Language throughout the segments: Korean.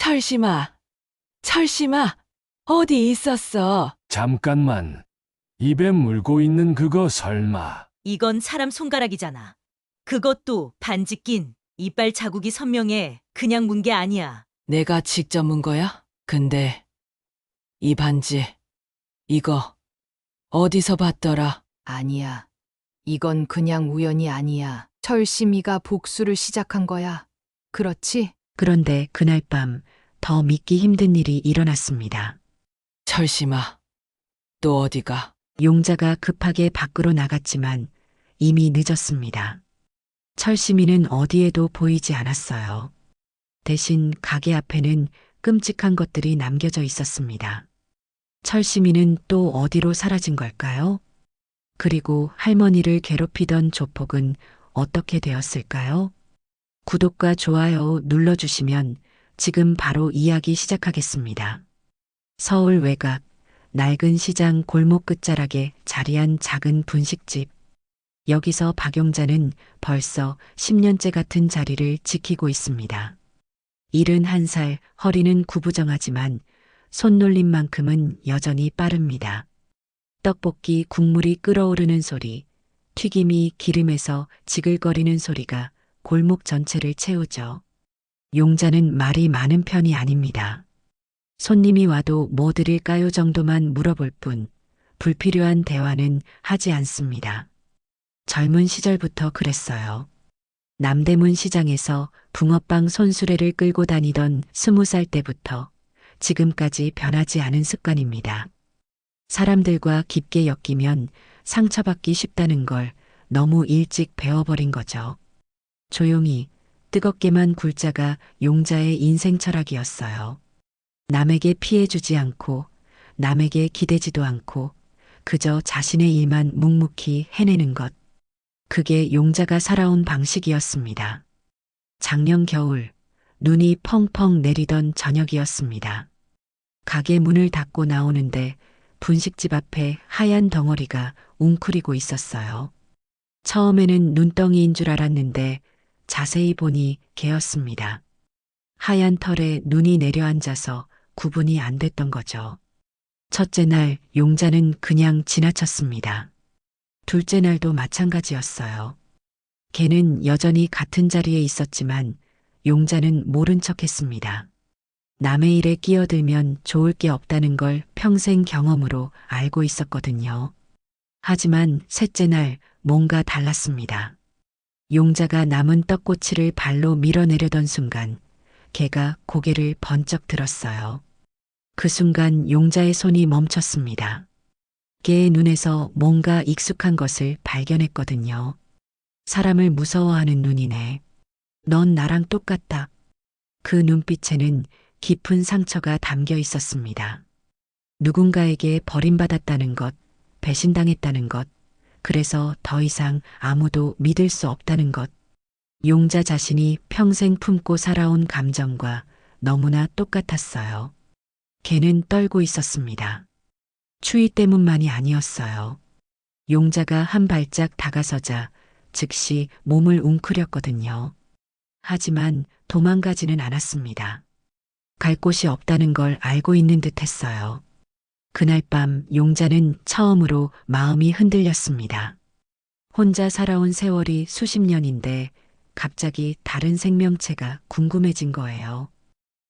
철심아, 철심아, 어디 있었어? 잠깐만. 입에 물고 있는 그거 설마. 이건 사람 손가락이잖아. 그것도 반지 낀 이빨 자국이 선명해. 그냥 문 게 아니야. 내가 직접 문 거야? 근데 이 반지, 이거 어디서 봤더라? 아니야. 이건 그냥 우연이 아니야. 철심이가 복수를 시작한 거야. 그렇지? 그런데 그날 밤 더 믿기 힘든 일이 일어났습니다. 철심아, 또 어디가? 용자가 급하게 밖으로 나갔지만 이미 늦었습니다. 철심이는 어디에도 보이지 않았어요. 대신 가게 앞에는 끔찍한 것들이 남겨져 있었습니다. 철심이는 또 어디로 사라진 걸까요? 그리고 할머니를 괴롭히던 조폭은 어떻게 되었을까요? 구독과 좋아요 눌러주시면 지금 바로 이야기 시작하겠습니다. 서울 외곽 낡은 시장 골목 끝자락에 자리한 작은 분식집. 여기서 박용자는 벌써 10년째 같은 자리를 지키고 있습니다. 71살, 허리는 구부정하지만 손놀림만큼은 여전히 빠릅니다. 떡볶이 국물이 끓어오르는 소리, 튀김이 기름에서 지글거리는 소리가 골목 전체를 채우죠. 용자는 말이 많은 편이 아닙니다. 손님이 와도 뭐 드릴까요 정도만 물어볼 뿐 불필요한 대화는 하지 않습니다. 젊은 시절부터 그랬어요. 남대문 시장에서 붕어빵 손수레를 끌고 다니던 20살 때부터 지금까지 변하지 않은 습관입니다. 사람들과 깊게 엮이면 상처받기 쉽다는 걸 너무 일찍 배워버린 거죠. 조용히 뜨겁게만 굴자가 용자의 인생 철학이었어요. 남에게 피해주지 않고 남에게 기대지도 않고 그저 자신의 일만 묵묵히 해내는 것. 그게 용자가 살아온 방식이었습니다. 작년 겨울 눈이 펑펑 내리던 저녁이었습니다. 가게 문을 닫고 나오는데 분식집 앞에 하얀 덩어리가 웅크리고 있었어요. 처음에는 눈덩이인 줄 알았는데 자세히 보니 개였습니다. 하얀 털에 눈이 내려앉아서 구분이 안 됐던 거죠. 첫째 날 용자는 그냥 지나쳤습니다. 둘째 날도 마찬가지였어요. 걔는 여전히 같은 자리에 있었지만 용자는 모른 척했습니다. 남의 일에 끼어들면 좋을 게 없다는 걸 평생 경험으로 알고 있었거든요. 하지만 셋째 날 뭔가 달랐습니다. 용자가 남은 떡꼬치를 발로 밀어내려던 순간 걔가 고개를 번쩍 들었어요. 그 순간 용자의 손이 멈췄습니다. 걔의 눈에서 뭔가 익숙한 것을 발견했거든요. 사람을 무서워하는 눈이네. 넌 나랑 똑같다. 그 눈빛에는 깊은 상처가 담겨 있었습니다. 누군가에게 버림받았다는 것, 배신당했다는 것, 그래서 더 이상 아무도 믿을 수 없다는 것. 용자 자신이 평생 품고 살아온 감정과 너무나 똑같았어요. 걔는 떨고 있었습니다. 추위 때문만이 아니었어요. 용자가 한 발짝 다가서자 즉시 몸을 웅크렸거든요. 하지만 도망가지는 않았습니다. 갈 곳이 없다는 걸 알고 있는 듯 했어요. 그날 밤 용자는 처음으로 마음이 흔들렸습니다. 혼자 살아온 세월이 수십 년인데 갑자기 다른 생명체가 궁금해진 거예요.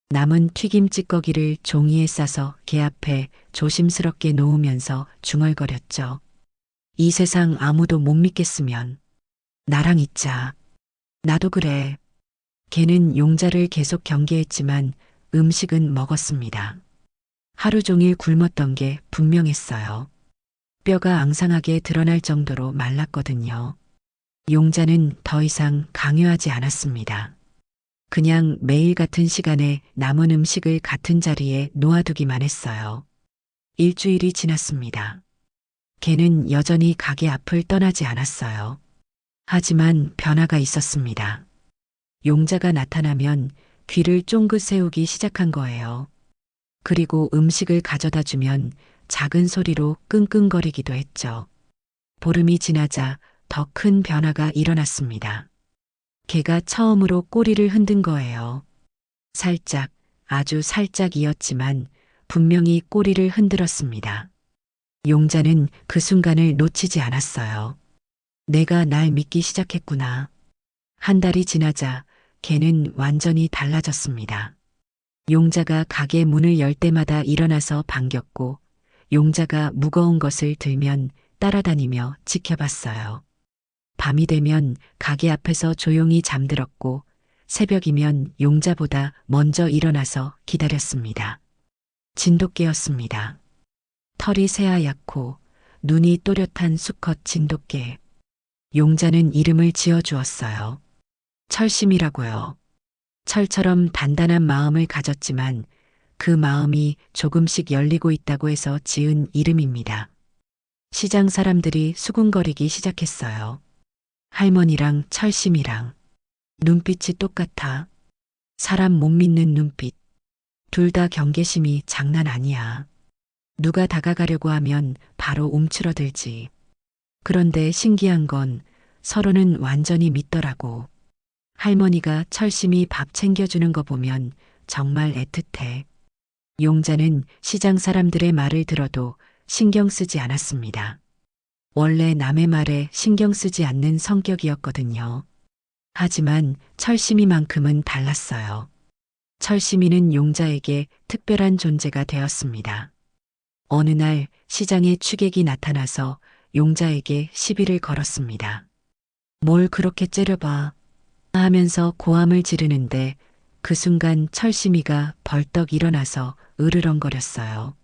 남은 튀김 찌꺼기를 종이에 싸서 걔 앞에 조심스럽게 놓으면서 중얼거렸죠. 이 세상 아무도 못 믿겠으면 나랑 있자. 나도 그래. 걔는 용자를 계속 경계했지만 음식은 먹었습니다. 하루 종일 굶었던 게 분명했어요. 뼈가 앙상하게 드러날 정도로 말랐거든요. 용자는 더 이상 강요하지 않았습니다. 그냥 매일 같은 시간에 남은 음식을 같은 자리에 놓아두기만 했어요. 일주일이 지났습니다. 걔는 여전히 가게 앞을 떠나지 않았어요. 하지만 변화가 있었습니다. 용자가 나타나면 귀를 쫑긋 세우기 시작한 거예요. 그리고 음식을 가져다 주면 작은 소리로 끙끙거리기도 했죠. 보름이 지나자 더 큰 변화가 일어났습니다. 걔가 처음으로 꼬리를 흔든 거예요. 살짝, 아주 살짝이었지만 분명히 꼬리를 흔들었습니다. 용자는 그 순간을 놓치지 않았어요. 내가 날 믿기 시작했구나. 한 달이 지나자 걔는 완전히 달라졌습니다. 용자가 가게 문을 열 때마다 일어나서 반겼고, 용자가 무거운 것을 들면 따라다니며 지켜봤어요. 밤이 되면 가게 앞에서 조용히 잠들었고, 새벽이면 용자보다 먼저 일어나서 기다렸습니다. 진돗개였습니다. 털이 새하얗고 눈이 또렷한 수컷 진돗개. 용자는 이름을 지어주었어요. 철심이라고요. 철처럼 단단한 마음을 가졌지만 그 마음이 조금씩 열리고 있다고 해서 지은 이름입니다. 시장 사람들이 수군거리기 시작했어요. 할머니랑 철심이랑 눈빛이 똑같아. 사람 못 믿는 눈빛. 둘 다 경계심이 장난 아니야. 누가 다가가려고 하면 바로 움츠러들지. 그런데 신기한 건 서로는 완전히 믿더라고. 할머니가 철심히 밥 챙겨주는 거 보면 정말 애틋해. 용자는 시장 사람들의 말을 들어도 신경 쓰지 않았습니다. 원래 남의 말에 신경 쓰지 않는 성격이었거든요. 하지만 철심이만큼은 달랐어요. 철심이는 용자에게 특별한 존재가 되었습니다. 어느 날 시장에 취객이 나타나서 용자에게 시비를 걸었습니다. 뭘 그렇게 째려봐 하면서 고함을 지르는데 그 순간 철심이가 벌떡 일어나서 으르렁거렸어요.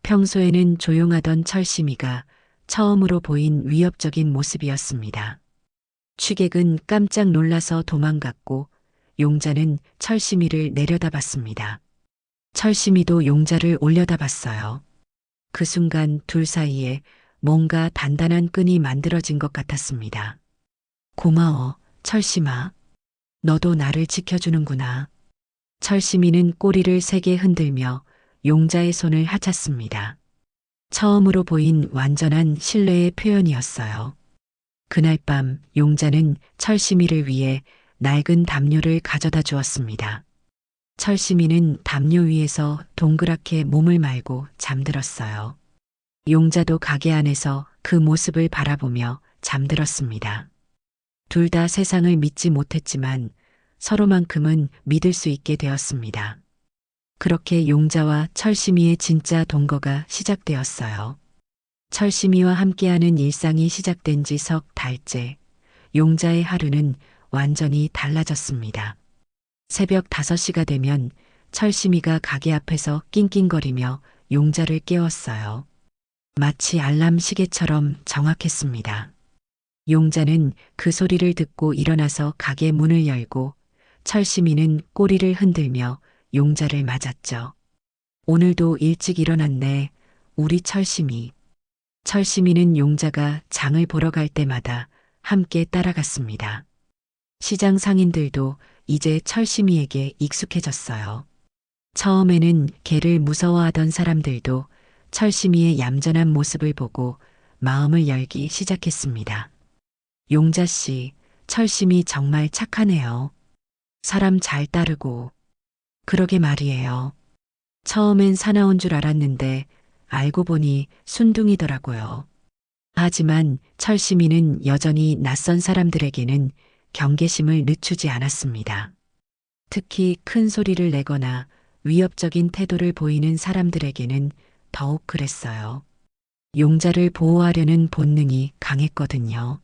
평소에는 조용하던 철심이가 처음으로 보인 위협적인 모습이었습니다. 취객은 깜짝 놀라서 도망갔고 용자는 철심이를 내려다봤습니다. 철심이도 용자를 올려다봤어요. 그 순간 둘 사이에 뭔가 단단한 끈이 만들어진 것 같았습니다. 고마워, 철심아. 너도 나를 지켜주는구나. 철심이는 꼬리를 세게 흔들며 용자의 손을 하찼습니다. 처음으로 보인 완전한 신뢰의 표현이었어요. 그날 밤 용자는 철심이를 위해 낡은 담요를 가져다 주었습니다. 철심이는 담요 위에서 동그랗게 몸을 말고 잠들었어요. 용자도 가게 안에서 그 모습을 바라보며 잠들었습니다. 둘 다 세상을 믿지 못했지만 서로만큼은 믿을 수 있게 되었습니다. 그렇게 용자와 철심이의 진짜 동거가 시작되었어요. 철심이와 함께하는 일상이 시작된 지 석 달째, 용자의 하루는 완전히 달라졌습니다. 새벽 5시가 되면 철심이가 가게 앞에서 낑낑거리며 용자를 깨웠어요. 마치 알람 시계처럼 정확했습니다. 용자는 그 소리를 듣고 일어나서 가게 문을 열고 철심이는 꼬리를 흔들며 용자를 맞았죠. 오늘도 일찍 일어났네, 우리 철심이. 철심이는 용자가 장을 보러 갈 때마다 함께 따라갔습니다. 시장 상인들도 이제 철심이에게 익숙해졌어요. 처음에는 개를 무서워하던 사람들도 철심이의 얌전한 모습을 보고 마음을 열기 시작했습니다. 용자 씨, 철심이 정말 착하네요. 사람 잘 따르고. 그러게 말이에요. 처음엔 사나운 줄 알았는데 알고 보니 순둥이더라고요. 하지만 철심이는 여전히 낯선 사람들에게는 경계심을 늦추지 않았습니다. 특히 큰 소리를 내거나 위협적인 태도를 보이는 사람들에게는 더욱 그랬어요. 용자를 보호하려는 본능이 강했거든요.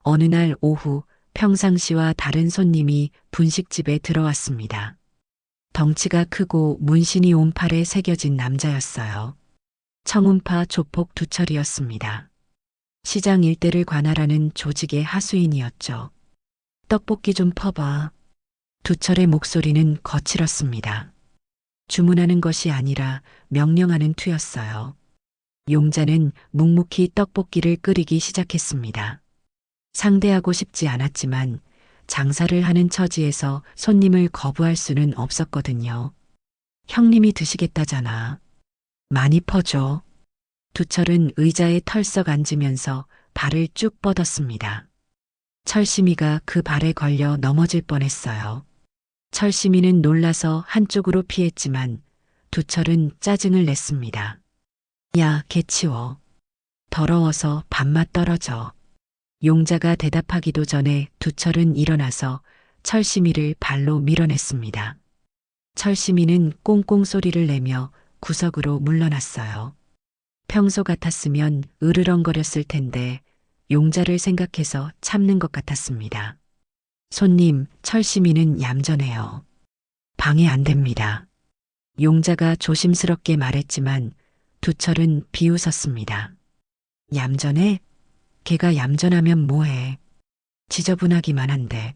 어느 날 오후 평상시와 다른 손님이 분식집에 들어왔습니다. 덩치가 크고 문신이 온 팔에 새겨진 남자였어요. 청운파 조폭 두철이었습니다. 시장 일대를 관할하는 조직의 하수인이었죠. 떡볶이 좀 퍼봐. 두철의 목소리는 거칠었습니다. 주문하는 것이 아니라 명령하는 투였어요. 용자는 묵묵히 떡볶이를 끓이기 시작했습니다. 상대하고 싶지 않았지만 장사를 하는 처지에서 손님을 거부할 수는 없었거든요. 형님이 드시겠다잖아. 많이 퍼줘. 두철은 의자에 털썩 앉으면서 발을 쭉 뻗었습니다. 철심이가 그 발에 걸려 넘어질 뻔했어요. 철시민은 놀라서 한쪽으로 피했지만 두철은 짜증을 냈습니다. 야, 개치워. 더러워서 밥맛 떨어져. 용자가 대답하기도 전에 두철은 일어나서 철시미를 발로 밀어냈습니다. 철시미는 꽁꽁 소리를 내며 구석으로 물러났어요. 평소 같았으면 으르렁거렸을 텐데 용자를 생각해서 참는 것 같았습니다. 손님, 철시미는 얌전해요. 방해 안 됩니다. 용자가 조심스럽게 말했지만 두철은 비웃었습니다. 얌전해? 걔가 얌전하면 뭐해? 지저분하기만 한데.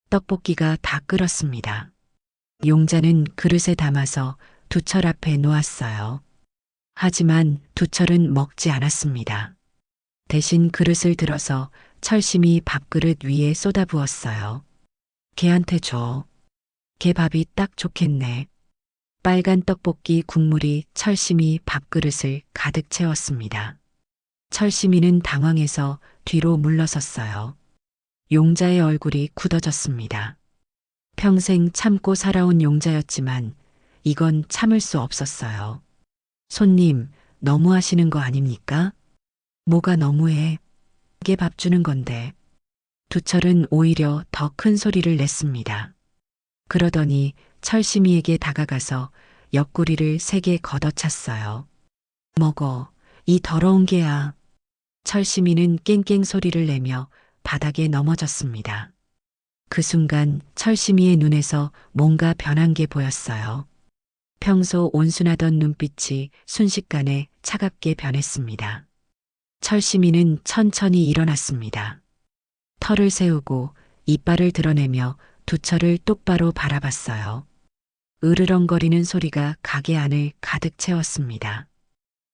떡볶이가 다 끓었습니다. 용자는 그릇에 담아서 두철 앞에 놓았어요. 하지만 두철은 먹지 않았습니다. 대신 그릇을 들어서 철심이 밥그릇 위에 쏟아부었어요. 걔한테 줘. 걔 밥이 딱 좋겠네. 빨간 떡볶이 국물이 철심이 밥그릇을 가득 채웠습니다. 철심이는 당황해서 뒤로 물러섰어요. 용자의 얼굴이 굳어졌습니다. 평생 참고 살아온 용자였지만 이건 참을 수 없었어요. 손님, 너무하시는 거 아닙니까? 뭐가 너무해? 이게 밥 주는 건데. 두철은 오히려 더 큰 소리를 냈습니다. 그러더니 철심이에게 다가가서 옆구리를 세게 걷어찼어요. 먹어, 이 더러운 개야. 철심이는 깽깽 소리를 내며 바닥에 넘어졌습니다. 그 순간 철심이의 눈에서 뭔가 변한 게 보였어요. 평소 온순하던 눈빛이 순식간에 차갑게 변했습니다. 철심이는 천천히 일어났습니다. 털을 세우고 이빨을 드러내며 두철을 똑바로 바라봤어요. 으르렁거리는 소리가 가게 안을 가득 채웠습니다.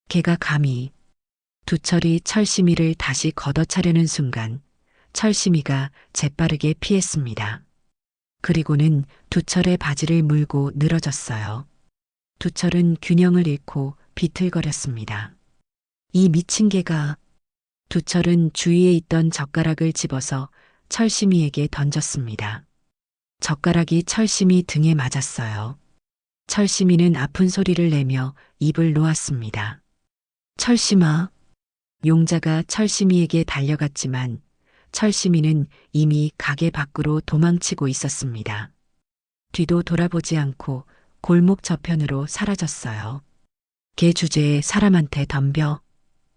걔가 감히. 두철이 철심이를 다시 걷어차려는 순간 철심이가 재빠르게 피했습니다. 그리고는 두철의 바지를 물고 늘어졌어요. 두철은 균형을 잃고 비틀거렸습니다. 이 미친 개가. 두철은 주위에 있던 젓가락을 집어서 철심이에게 던졌습니다. 젓가락이 철심이 등에 맞았어요. 철심이는 아픈 소리를 내며 입을 놓았습니다. 철심아. 용자가 철심이에게 달려갔지만 철심이는 이미 가게 밖으로 도망치고 있었습니다. 뒤도 돌아보지 않고 골목 저편으로 사라졌어요. 개 주제에 사람한테 덤벼.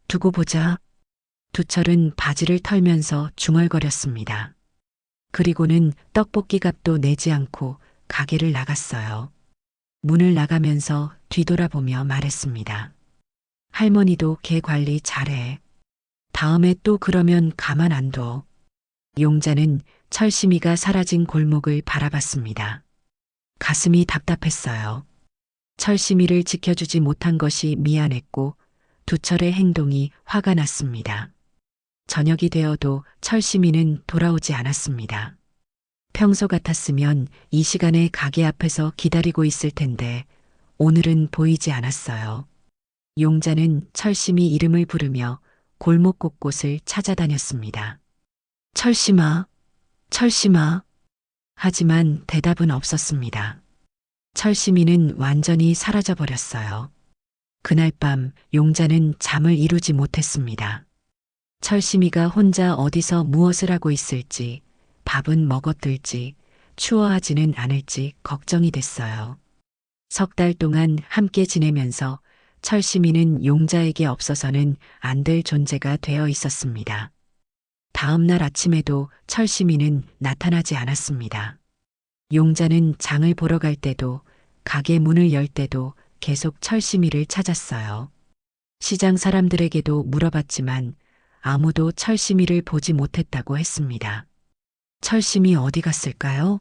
두고 보자. 두철은 바지를 털면서 중얼거렸습니다. 그리고는 떡볶이 값도 내지 않고 가게를 나갔어요. 문을 나가면서 뒤돌아보며 말했습니다. 할머니도 개 관리 잘해. 다음에 또 그러면 가만 안 둬. 용자는 철심이가 사라진 골목을 바라봤습니다. 가슴이 답답했어요. 철심이를 지켜주지 못한 것이 미안했고 두철의 행동이 화가 났습니다. 저녁이 되어도 철심이는 돌아오지 않았습니다. 평소 같았으면 이 시간에 가게 앞에서 기다리고 있을 텐데 오늘은 보이지 않았어요. 용자는 철심이 이름을 부르며 골목 곳곳을 찾아다녔습니다. 철심아, 철심아. 하지만 대답은 없었습니다. 철심이는 완전히 사라져버렸어요. 그날 밤 용자는 잠을 이루지 못했습니다. 철심이가 혼자 어디서 무엇을 하고 있을지, 밥은 먹어들지, 추워하지는 않을지 걱정이 됐어요. 석 달 동안 함께 지내면서 철심이는 용자에게 없어서는 안 될 존재가 되어 있었습니다. 다음 날 아침에도 철심이는 나타나지 않았습니다. 용자는 장을 보러 갈 때도 가게 문을 열 때도 계속 철심이를 찾았어요. 시장 사람들에게도 물어봤지만 아무도 철심이를 보지 못했다고 했습니다. 철심이 어디 갔을까요?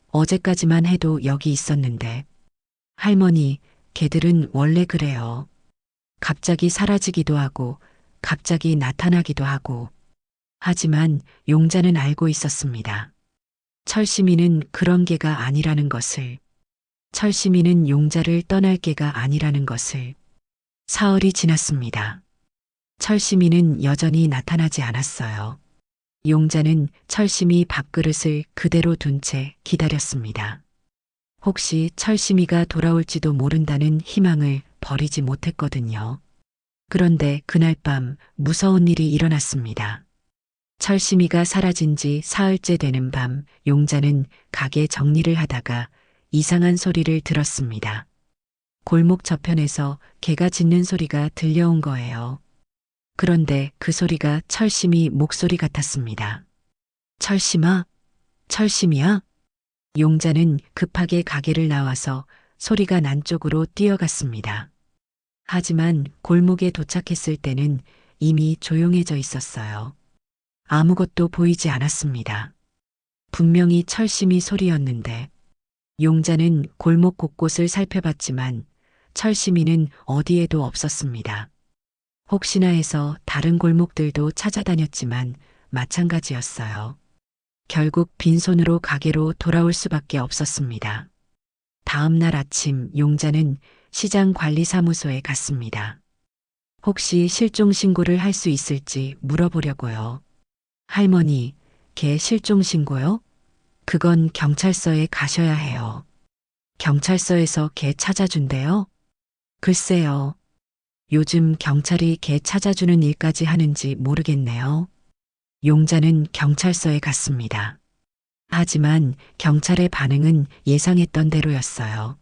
어제까지만 해도 여기 있었는데. 할머니, 개들은 원래 그래요. 갑자기 사라지기도 하고 갑자기 나타나기도 하고. 하지만 용자는 알고 있었습니다. 철심이는 그런 개가 아니라는 것을. 철심이는 용자를 떠날 개가 아니라는 것을. 사흘이 지났습니다. 철심이는 여전히 나타나지 않았어요. 용자는 철심이 밥그릇을 그대로 둔 채 기다렸습니다. 혹시 철심이가 돌아올지도 모른다는 희망을 버리지 못했거든요. 그런데 그날 밤 무서운 일이 일어났습니다. 철심이가 사라진 지 사흘째 되는 밤, 용자는 가게 정리를 하다가 이상한 소리를 들었습니다. 골목 저편에서 개가 짖는 소리가 들려온 거예요. 그런데 그 소리가 철심이 목소리 같았습니다. 철심아, 철심이야? 용자는 급하게 가게를 나와서 소리가 난 쪽으로 뛰어갔습니다. 하지만 골목에 도착했을 때는 이미 조용해져 있었어요. 아무것도 보이지 않았습니다. 분명히 철심이 소리였는데 용자는 골목 곳곳을 살펴봤지만 철심이는 어디에도 없었습니다. 혹시나 해서 다른 골목들도 찾아다녔지만 마찬가지였어요. 결국 빈손으로 가게로 돌아올 수밖에 없었습니다. 다음 날 아침 용자는 시장 관리사무소에 갔습니다. 혹시 실종 신고를 할 수 있을지 물어보려고요. 할머니, 개 실종 신고요? 그건 경찰서에 가셔야 해요. 경찰서에서 개 찾아준대요? 글쎄요. 요즘 경찰이 개 찾아주는 일까지 하는지 모르겠네요. 용자는 경찰서에 갔습니다. 하지만 경찰의 반응은 예상했던 대로였어요.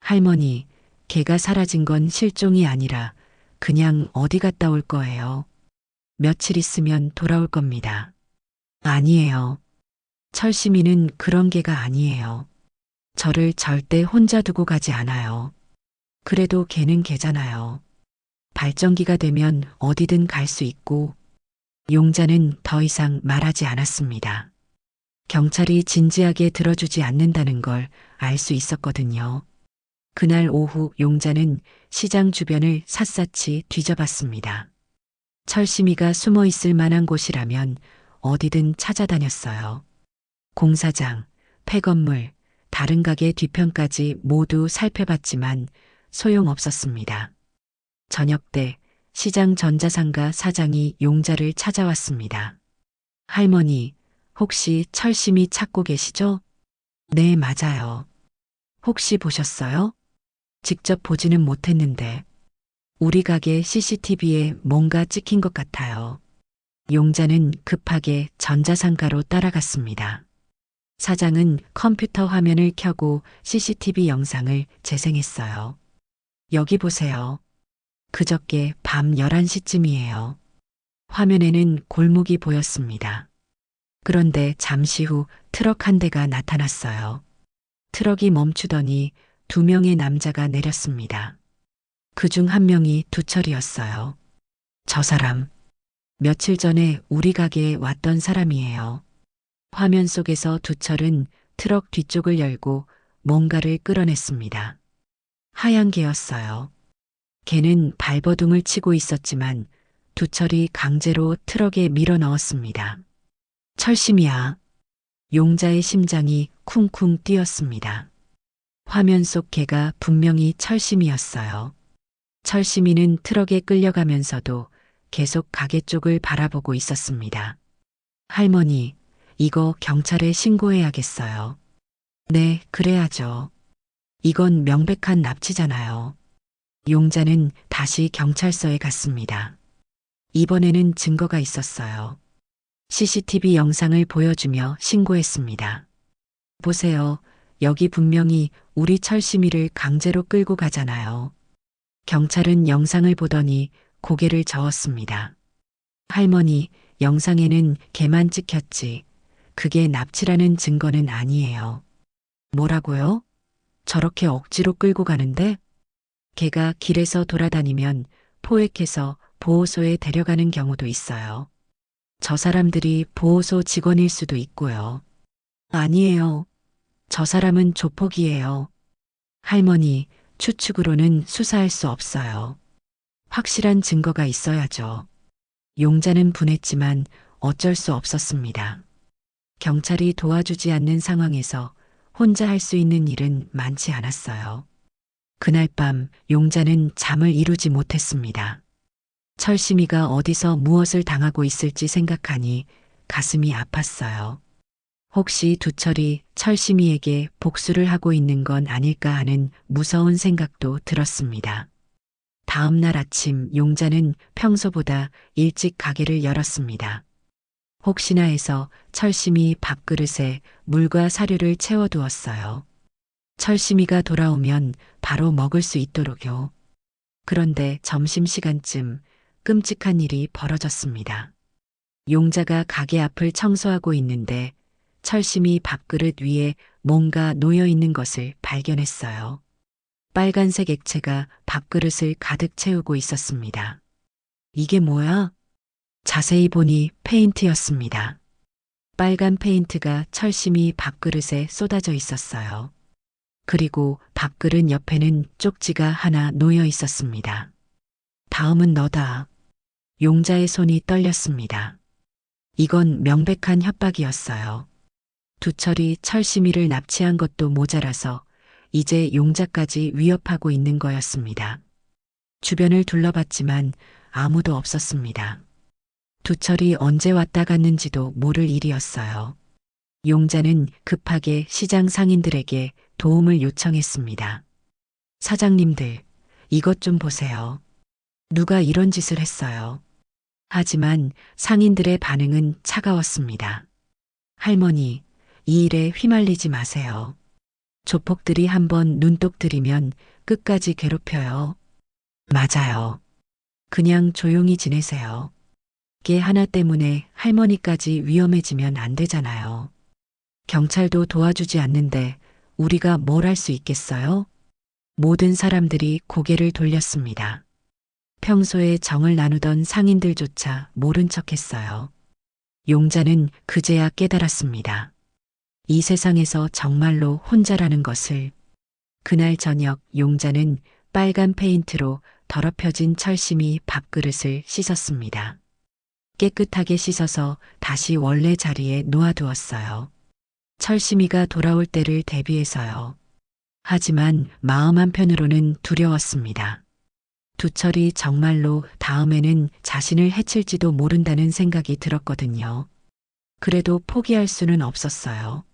할머니, 개가 사라진 건 실종이 아니라 그냥 어디 갔다 올 거예요. 며칠 있으면 돌아올 겁니다. 아니에요. 철심이는 그런 개가 아니에요. 저를 절대 혼자 두고 가지 않아요. 그래도 개는 개잖아요. 발정기가 되면 어디든 갈 수 있고. 용자는 더 이상 말하지 않았습니다. 경찰이 진지하게 들어주지 않는다는 걸 알 수 있었거든요. 그날 오후 용자는 시장 주변을 샅샅이 뒤져봤습니다. 철심이가 숨어 있을 만한 곳이라면 어디든 찾아다녔어요. 공사장, 폐건물, 다른 가게 뒤편까지 모두 살펴봤지만 소용없었습니다. 저녁 때 시장 전자상가 사장이 용자를 찾아왔습니다. 할머니, 혹시 철심이 찾고 계시죠? 네, 맞아요. 혹시 보셨어요? 직접 보지는 못했는데 우리 가게 CCTV에 뭔가 찍힌 것 같아요. 용자는 급하게 전자상가로 따라갔습니다. 사장은 컴퓨터 화면을 켜고 CCTV 영상을 재생했어요. 여기 보세요. 그저께 밤 11시쯤이에요. 화면에는 골목이 보였습니다. 그런데 잠시 후 트럭 한 대가 나타났어요. 트럭이 멈추더니 2명의 남자가 내렸습니다. 그중 한 명이 두철이었어요. 저 사람, 며칠 전에 우리 가게에 왔던 사람이에요. 화면 속에서 두철은 트럭 뒤쪽을 열고 뭔가를 끌어냈습니다. 하얀 개였어요. 개는 발버둥을 치고 있었지만 두철이 강제로 트럭에 밀어 넣었습니다. 철심이야. 용자의 심장이 쿵쿵 뛰었습니다. 화면 속 개가 분명히 철심이었어요. 철심이는 트럭에 끌려가면서도 계속 가게 쪽을 바라보고 있었습니다. 할머니, 이거 경찰에 신고해야겠어요. 네, 그래야죠. 이건 명백한 납치잖아요. 용자는 다시 경찰서에 갔습니다. 이번에는 증거가 있었어요. CCTV 영상을 보여주며 신고했습니다. 보세요. 여기 분명히 우리 철심이를 강제로 끌고 가잖아요. 경찰은 영상을 보더니 고개를 저었습니다. 할머니, 영상에는 개만 찍혔지. 그게 납치라는 증거는 아니에요. 뭐라고요? 저렇게 억지로 끌고 가는데? 개가 길에서 돌아다니면 포획해서 보호소에 데려가는 경우도 있어요. 저 사람들이 보호소 직원일 수도 있고요. 아니에요. 저 사람은 조폭이에요. 할머니, 추측으로는 수사할 수 없어요. 확실한 증거가 있어야죠. 용자는 분했지만 어쩔 수 없었습니다. 경찰이 도와주지 않는 상황에서 혼자 할 수 있는 일은 많지 않았어요. 그날 밤 용자는 잠을 이루지 못했습니다. 철심이가 어디서 무엇을 당하고 있을지 생각하니 가슴이 아팠어요. 혹시 두철이 철심이에게 복수를 하고 있는 건 아닐까 하는 무서운 생각도 들었습니다. 다음 날 아침 용자는 평소보다 일찍 가게를 열었습니다. 혹시나 해서 철심이 밥그릇에 물과 사료를 채워두었어요. 철심이가 돌아오면 바로 먹을 수 있도록요. 그런데 점심시간쯤 끔찍한 일이 벌어졌습니다. 용자가 가게 앞을 청소하고 있는데 철심이 밥그릇 위에 뭔가 놓여 있는 것을 발견했어요. 빨간색 액체가 밥그릇을 가득 채우고 있었습니다. 이게 뭐야? 자세히 보니 페인트였습니다. 빨간 페인트가 철심이 밥그릇에 쏟아져 있었어요. 그리고 밥그릇 옆에는 쪽지가 하나 놓여 있었습니다. 다음은 너다. 용자의 손이 떨렸습니다. 이건 명백한 협박이었어요. 두철이 철심이를 납치한 것도 모자라서 이제 용자까지 위협하고 있는 거였습니다. 주변을 둘러봤지만 아무도 없었습니다. 두철이 언제 왔다 갔는지도 모를 일이었어요. 용자는 급하게 시장 상인들에게 도움을 요청했습니다. 사장님들, 이것 좀 보세요. 누가 이런 짓을 했어요. 하지만 상인들의 반응은 차가웠습니다. 할머니, 이 일에 휘말리지 마세요. 조폭들이 한번 눈독 들이면 끝까지 괴롭혀요. 맞아요. 그냥 조용히 지내세요. 개 하나 때문에 할머니까지 위험해지면 안 되잖아요. 경찰도 도와주지 않는데 우리가 뭘 할 수 있겠어요? 모든 사람들이 고개를 돌렸습니다. 평소에 정을 나누던 상인들조차 모른 척했어요. 용자는 그제야 깨달았습니다. 이 세상에서 정말로 혼자라는 것을. 그날 저녁 용자는 빨간 페인트로 더럽혀진 철심이 밥그릇을 씻었습니다. 깨끗하게 씻어서 다시 원래 자리에 놓아두었어요. 철심이가 돌아올 때를 대비해서요. 하지만 마음 한편으로는 두려웠습니다. 두철이 정말로 다음에는 자신을 해칠지도 모른다는 생각이 들었거든요. 그래도 포기할 수는 없었어요.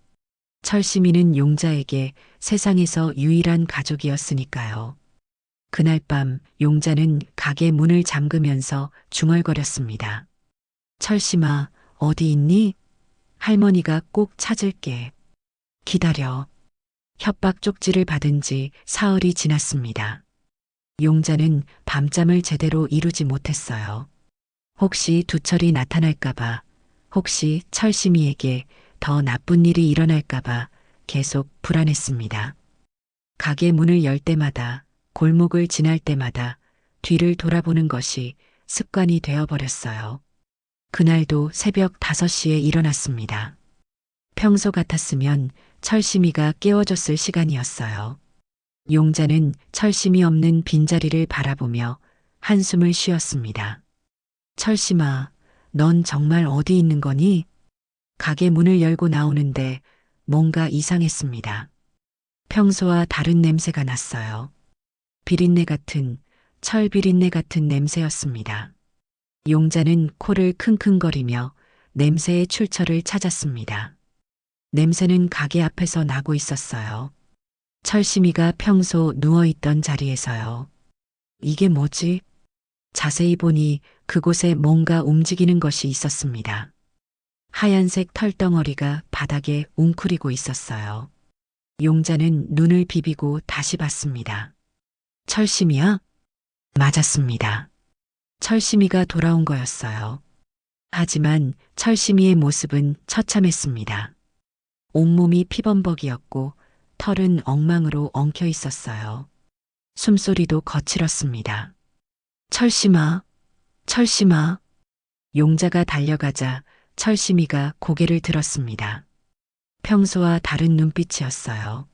철심이는 용자에게 세상에서 유일한 가족이었으니까요. 그날 밤 용자는 가게 문을 잠그면서 중얼거렸습니다. 철심아, 어디 있니? 할머니가 꼭 찾을게. 기다려. 협박 쪽지를 받은 지 사흘이 지났습니다. 용자는 밤잠을 제대로 이루지 못했어요. 혹시 두철이 나타날까봐, 혹시 철심이에게 더 나쁜 일이 일어날까봐 계속 불안했습니다. 가게 문을 열 때마다, 골목을 지날 때마다 뒤를 돌아보는 것이 습관이 되어버렸어요. 그날도 새벽 5시에 일어났습니다. 평소 같았으면 철심이가 깨워줬을 시간이었어요. 용자는 철심이 없는 빈자리를 바라보며 한숨을 쉬었습니다. 철심아, 넌 정말 어디 있는 거니? 가게 문을 열고 나오는데 뭔가 이상했습니다. 평소와 다른 냄새가 났어요. 비린내 같은, 철 비린내 같은 냄새였습니다. 용자는 코를 킁킁거리며 냄새의 출처를 찾았습니다. 냄새는 가게 앞에서 나고 있었어요. 철심이가 평소 누워있던 자리에서요. 이게 뭐지? 자세히 보니 그곳에 뭔가 움직이는 것이 있었습니다. 하얀색 털덩어리가 바닥에 웅크리고 있었어요. 용자는 눈을 비비고 다시 봤습니다. 철심이야? 맞았습니다. 철심이가 돌아온 거였어요. 하지만 철심이의 모습은 처참했습니다. 온몸이 피범벅이었고 털은 엉망으로 엉켜 있었어요. 숨소리도 거칠었습니다. 철심아, 철심아. 용자가 달려가자 철심이가 고개를 들었습니다. 평소와 다른 눈빛이었어요.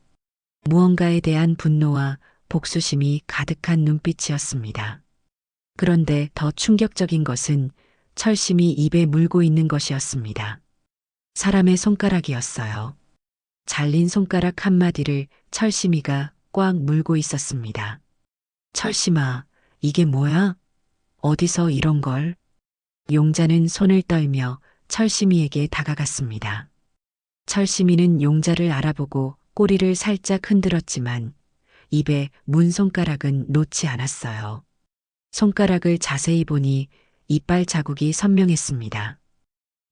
무언가에 대한 분노와 복수심이 가득한 눈빛이었습니다. 그런데 더 충격적인 것은 철심이 입에 물고 있는 것이었습니다. 사람의 손가락이었어요. 잘린 손가락 한마디를 철심이가 꽉 물고 있었습니다. 철심아, 이게 뭐야? 어디서 이런 걸? 용자는 손을 떨며 철심이에게 다가갔습니다. 철심이는 용자를 알아보고 꼬리를 살짝 흔들었지만 입에 문 손가락은 놓지 않았어요. 손가락을 자세히 보니 이빨 자국이 선명했습니다.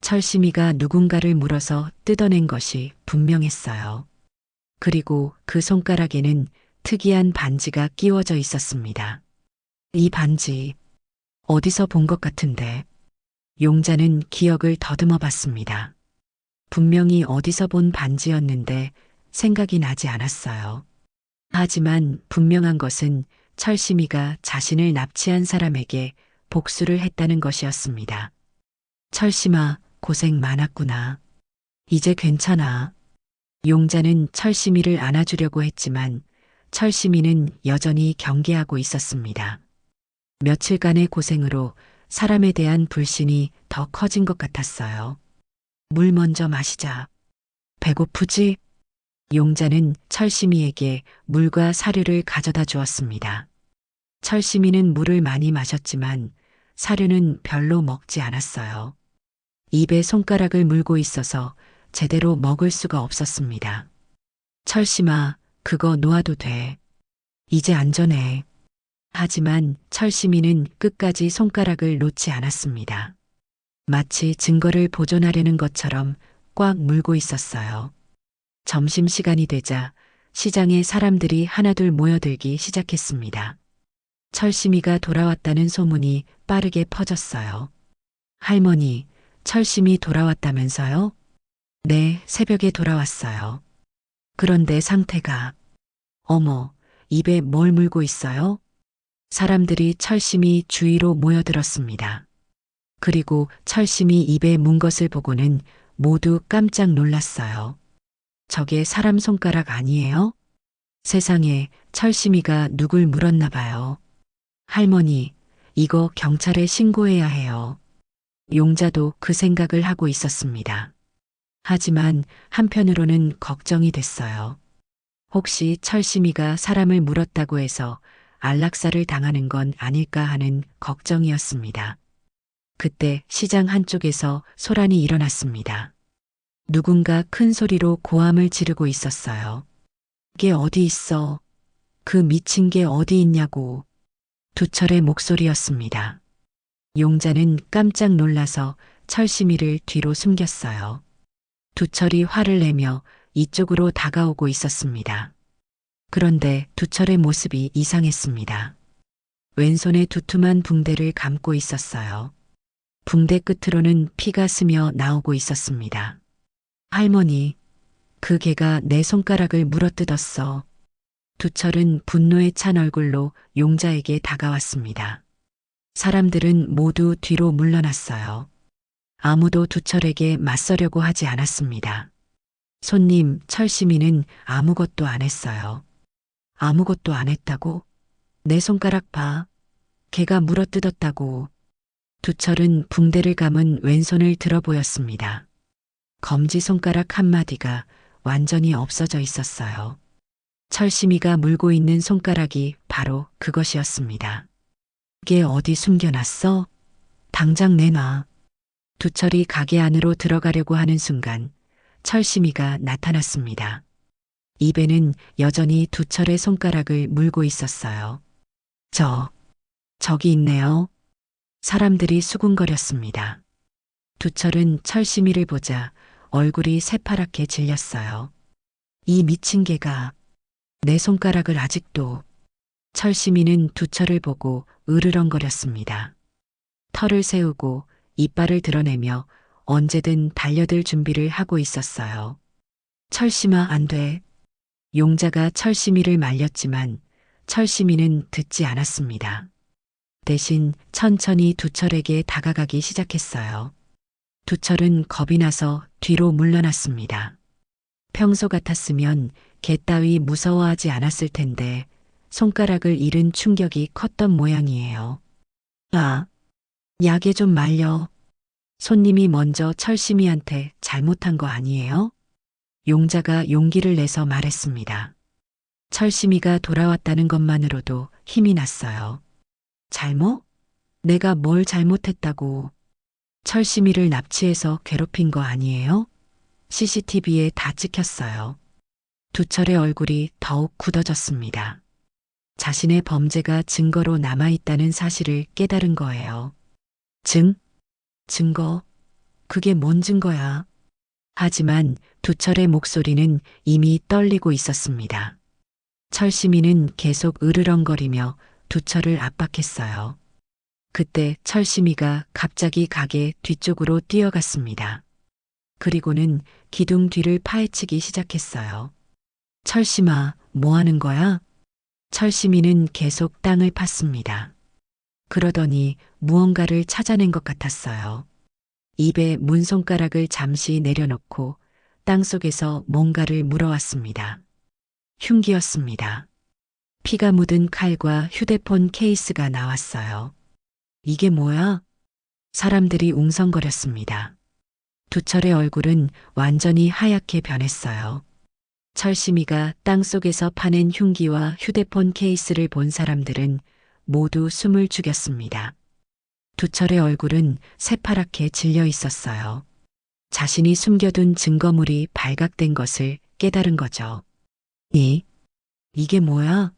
철심이가 누군가를 물어서 뜯어낸 것이 분명했어요. 그리고 그 손가락에는 특이한 반지가 끼워져 있었습니다. 이 반지 어디서 본 것 같은데. 용자는 기억을 더듬어 봤습니다. 분명히 어디서 본 반지였는데 생각이 나지 않았어요. 하지만 분명한 것은 철심이가 자신을 납치한 사람에게 복수를 했다는 것이었습니다. 철심아, 고생 많았구나. 이제 괜찮아. 용자는 철심이를 안아주려고 했지만 철심이는 여전히 경계하고 있었습니다. 며칠간의 고생으로 사람에 대한 불신이 더 커진 것 같았어요. 물 먼저 마시자. 배고프지? 용자는 철심이에게 물과 사료를 가져다 주었습니다. 철심이는 물을 많이 마셨지만 사료는 별로 먹지 않았어요. 입에 손가락을 물고 있어서 제대로 먹을 수가 없었습니다. 철심아, 그거 놓아도 돼. 이제 안전해. 하지만 철심이는 끝까지 손가락을 놓지 않았습니다. 마치 증거를 보존하려는 것처럼 꽉 물고 있었어요. 점심시간이 되자 시장에 사람들이 하나둘 모여들기 시작했습니다. 철심이가 돌아왔다는 소문이 빠르게 퍼졌어요. 할머니, 철심이 돌아왔다면서요? 네, 새벽에 돌아왔어요. 그런데 상태가... 어머, 입에 뭘 물고 있어요? 사람들이 철심이 주위로 모여들었습니다. 그리고 철심이 입에 문 것을 보고는 모두 깜짝 놀랐어요. 저게 사람 손가락 아니에요? 세상에, 철심이가 누굴 물었나 봐요. 할머니, 이거 경찰에 신고해야 해요. 용자도 그 생각을 하고 있었습니다. 하지만 한편으로는 걱정이 됐어요. 혹시 철심이가 사람을 물었다고 해서 안락사를 당하는 건 아닐까 하는 걱정이었습니다. 그때 시장 한쪽에서 소란이 일어났습니다. 누군가 큰 소리로 고함을 지르고 있었어요. 그게 어디 있어? 그 미친 게 어디 있냐고. 두철의 목소리였습니다. 용자는 깜짝 놀라서 철심이를 뒤로 숨겼어요. 두철이 화를 내며 이쪽으로 다가오고 있었습니다. 그런데 두철의 모습이 이상했습니다. 왼손에 두툼한 붕대를 감고 있었어요. 붕대 끝으로는 피가 스며 나오고 있었습니다. 할머니, 그 개가 내 손가락을 물어뜯었어. 두철은 분노에 찬 얼굴로 용자에게 다가왔습니다. 사람들은 모두 뒤로 물러났어요. 아무도 두철에게 맞서려고 하지 않았습니다. 손님, 철심이는 아무것도 안 했어요. 아무것도 안 했다고? 내 손가락 봐. 개가 물어뜯었다고. 두철은 붕대를 감은 왼손을 들어 보였습니다. 검지손가락 한마디가 완전히 없어져 있었어요. 철심이가 물고 있는 손가락이 바로 그것이었습니다. 이게 어디 숨겨놨어? 당장 내놔. 두철이 가게 안으로 들어가려고 하는 순간 철심이가 나타났습니다. 입에는 여전히 두철의 손가락을 물고 있었어요. 저기 있네요. 사람들이 수군거렸습니다. 두철은 철심이를 보자 얼굴이 새파랗게 질렸어요. 이 미친 개가 내 손가락을 아직도... 철심이는 두철을 보고 으르렁거렸습니다. 털을 세우고 이빨을 드러내며 언제든 달려들 준비를 하고 있었어요. 철심아, 안 돼. 용자가 철심이를 말렸지만 철심이는 듣지 않았습니다. 대신 천천히 두철에게 다가가기 시작했어요. 두철은 겁이 나서 뒤로 물러났습니다. 평소 같았으면 개 따위 무서워하지 않았을 텐데 손가락을 잃은 충격이 컸던 모양이에요. 아, 약에 좀 말려. 손님이 먼저 철심이한테 잘못한 거 아니에요? 용자가 용기를 내서 말했습니다. 철심이가 돌아왔다는 것만으로도 힘이 났어요. 잘못? 내가 뭘 잘못했다고. 철심이를 납치해서 괴롭힌 거 아니에요? CCTV에 다 찍혔어요. 두철의 얼굴이 더욱 굳어졌습니다. 자신의 범죄가 증거로 남아있다는 사실을 깨달은 거예요. 증거? 그게 뭔 증거야? 하지만 두철의 목소리는 이미 떨리고 있었습니다. 철시민은 계속 으르렁거리며 두철을 압박했어요. 그때 철시미가 갑자기 가게 뒤쪽으로 뛰어갔습니다. 그리고는 기둥 뒤를 파헤치기 시작했어요. 철심아, 뭐 하는 거야? 철시미는 계속 땅을 팠습니다. 그러더니 무언가를 찾아낸 것 같았어요. 입에 문손가락을 잠시 내려놓고 땅속에서 뭔가를 물어왔습니다. 흉기였습니다. 피가 묻은 칼과 휴대폰 케이스가 나왔어요. 이게 뭐야? 사람들이 웅성거렸습니다. 두철의 얼굴은 완전히 하얗게 변했어요. 철심이가 땅속에서 파낸 흉기와 휴대폰 케이스를 본 사람들은 모두 숨을 죽였습니다. 두철의 얼굴은 새파랗게 질려 있었어요. 자신이 숨겨둔 증거물이 발각된 것을 깨달은 거죠. 이게 뭐야?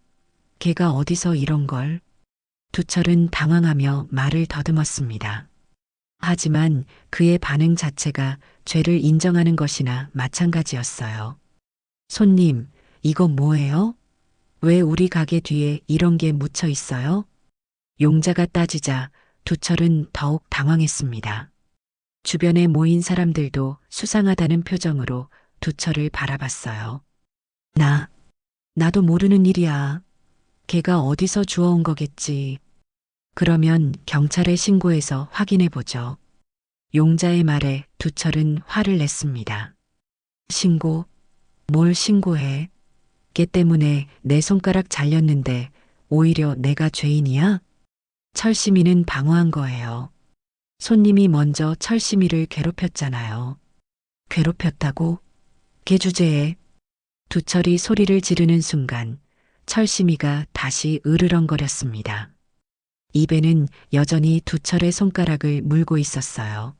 걔가 어디서 이런 걸? 두철은 당황하며 말을 더듬었습니다. 하지만 그의 반응 자체가 죄를 인정하는 것이나 마찬가지였어요. 손님, 이거 뭐예요? 왜 우리 가게 뒤에 이런 게 묻혀 있어요? 용자가 따지자 두철은 더욱 당황했습니다. 주변에 모인 사람들도 수상하다는 표정으로 두철을 바라봤어요. 나도 모르는 일이야. 걔가 어디서 주워온 거겠지. 그러면 경찰에 신고해서 확인해 보죠. 용자의 말에 두철은 화를 냈습니다. 신고? 뭘 신고해? 걔 때문에 내 손가락 잘렸는데 오히려 내가 죄인이야? 철시미는 방어한 거예요. 손님이 먼저 철시미를 괴롭혔잖아요. 괴롭혔다고? 걔 주제에 두철이 소리를 지르는 순간 철시미가 다시 으르렁거렸습니다. 입에는 여전히 두철의 손가락을 물고 있었어요.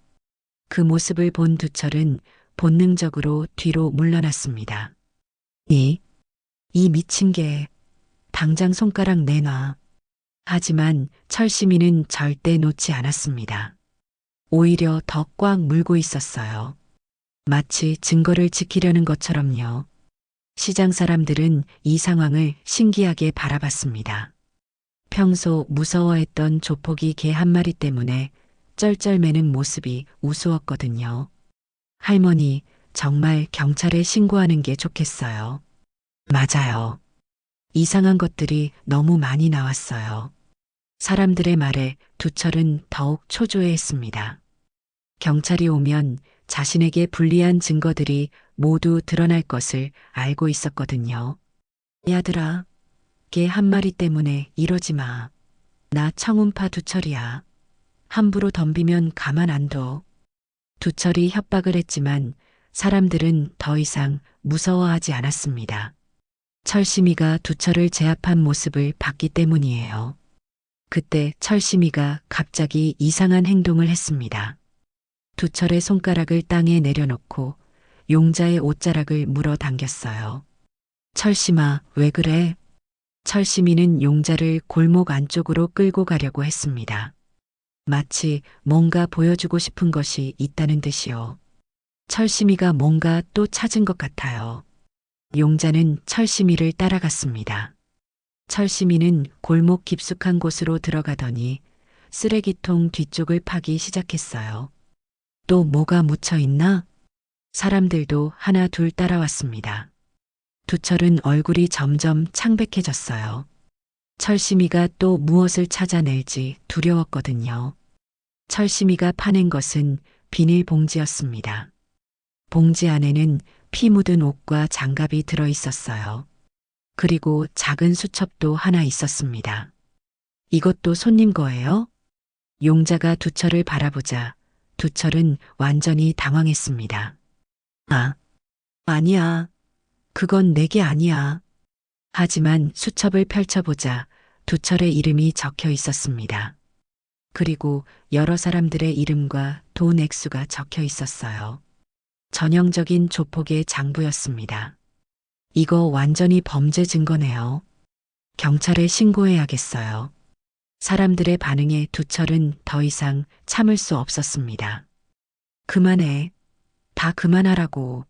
그 모습을 본 두철은 본능적으로 뒤로 물러났습니다. 이 미친 개, 당장 손가락 내놔. 하지만 철시미는 절대 놓지 않았습니다. 오히려 더 꽉 물고 있었어요. 마치 증거를 지키려는 것처럼요. 시장 사람들은 이 상황을 신기하게 바라봤습니다. 평소 무서워했던 조폭이 개 한 마리 때문에 쩔쩔매는 모습이 우스웠거든요. 할머니, 정말 경찰에 신고하는 게 좋겠어요. 맞아요. 이상한 것들이 너무 많이 나왔어요. 사람들의 말에 두철은 더욱 초조해했습니다. 경찰이 오면 자신에게 불리한 증거들이 모두 드러날 것을 알고 있었거든요. 야들아, 개 한 마리 때문에 이러지 마. 나 청운파 두철이야. 함부로 덤비면 가만 안 둬. 두철이 협박을 했지만 사람들은 더 이상 무서워하지 않았습니다. 철시미가 두철을 제압한 모습을 봤기 때문이에요. 그때 철시미가 갑자기 이상한 행동을 했습니다. 두철의 손가락을 땅에 내려놓고 용자의 옷자락을 물어 당겼어요. 철심아, 왜 그래? 철시미는 용자를 골목 안쪽으로 끌고 가려고 했습니다. 마치 뭔가 보여주고 싶은 것이 있다는 듯이요. 철시미가 뭔가 또 찾은 것 같아요. 용자는 철시미를 따라갔습니다. 철시미는 골목 깊숙한 곳으로 들어가더니 쓰레기통 뒤쪽을 파기 시작했어요. 또 뭐가 묻혀 있나? 사람들도 하나 둘 따라왔습니다. 두철은 얼굴이 점점 창백해졌어요. 철시미가 또 무엇을 찾아낼지 두려웠거든요. 철시미가 파낸 것은 비닐봉지였습니다. 봉지 안에는 피 묻은 옷과 장갑이 들어 있었어요. 그리고 작은 수첩도 하나 있었습니다. 이것도 손님 거예요? 용자가 두철을 바라보자 두철은 완전히 당황했습니다. 아니야. 그건 내게 아니야. 하지만 수첩을 펼쳐보자 두철의 이름이 적혀 있었습니다. 그리고 여러 사람들의 이름과 돈 액수가 적혀 있었어요. 전형적인 조폭의 장부였습니다. 이거 완전히 범죄 증거네요. 경찰에 신고해야겠어요. 사람들의 반응에 두철은 더 이상 참을 수 없었습니다. 그만해. 다 그만하라고.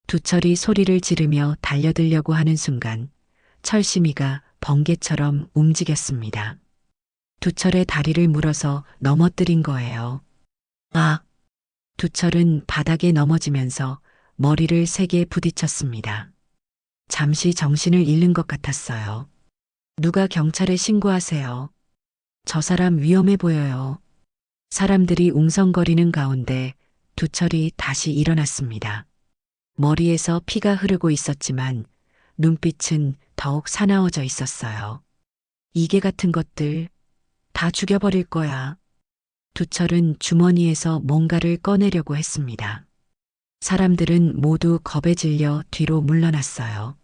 두철이 소리를 지르며 달려들려고 하는 순간 철심이가 번개처럼 움직였습니다. 두철의 다리를 물어서 넘어뜨린 거예요. 아! 두철은 바닥에 넘어지면서 머리를 세게 부딪혔습니다. 잠시 정신을 잃는 것 같았어요. 누가 경찰에 신고하세요. 저 사람 위험해 보여요. 사람들이 웅성거리는 가운데 두철이 다시 일어났습니다. 머리에서 피가 흐르고 있었지만 눈빛은 더욱 사나워져 있었어요. 이게 같은 것들 다 죽여버릴 거야. 두철은 주머니에서 뭔가를 꺼내려고 했습니다. 사람들은 모두 겁에 질려 뒤로 물러났어요.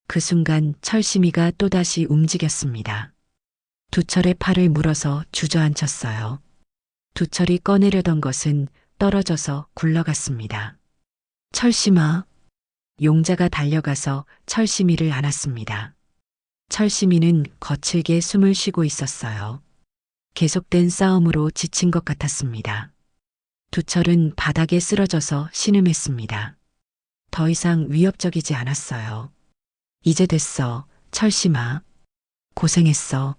그 순간 철심이가 또다시 움직였습니다. 두철의 팔을 물어서 주저앉혔어요. 두철이 꺼내려던 것은 떨어져서 굴러갔습니다. 철심아. 용자가 달려가서 철심이를 안았습니다. 철심이는 거칠게 숨을 쉬고 있었어요. 계속된 싸움으로 지친 것 같았습니다. 두철은 바닥에 쓰러져서 신음했습니다. 더 이상 위협적이지 않았어요. 이제 됐어, 철심아. 고생했어.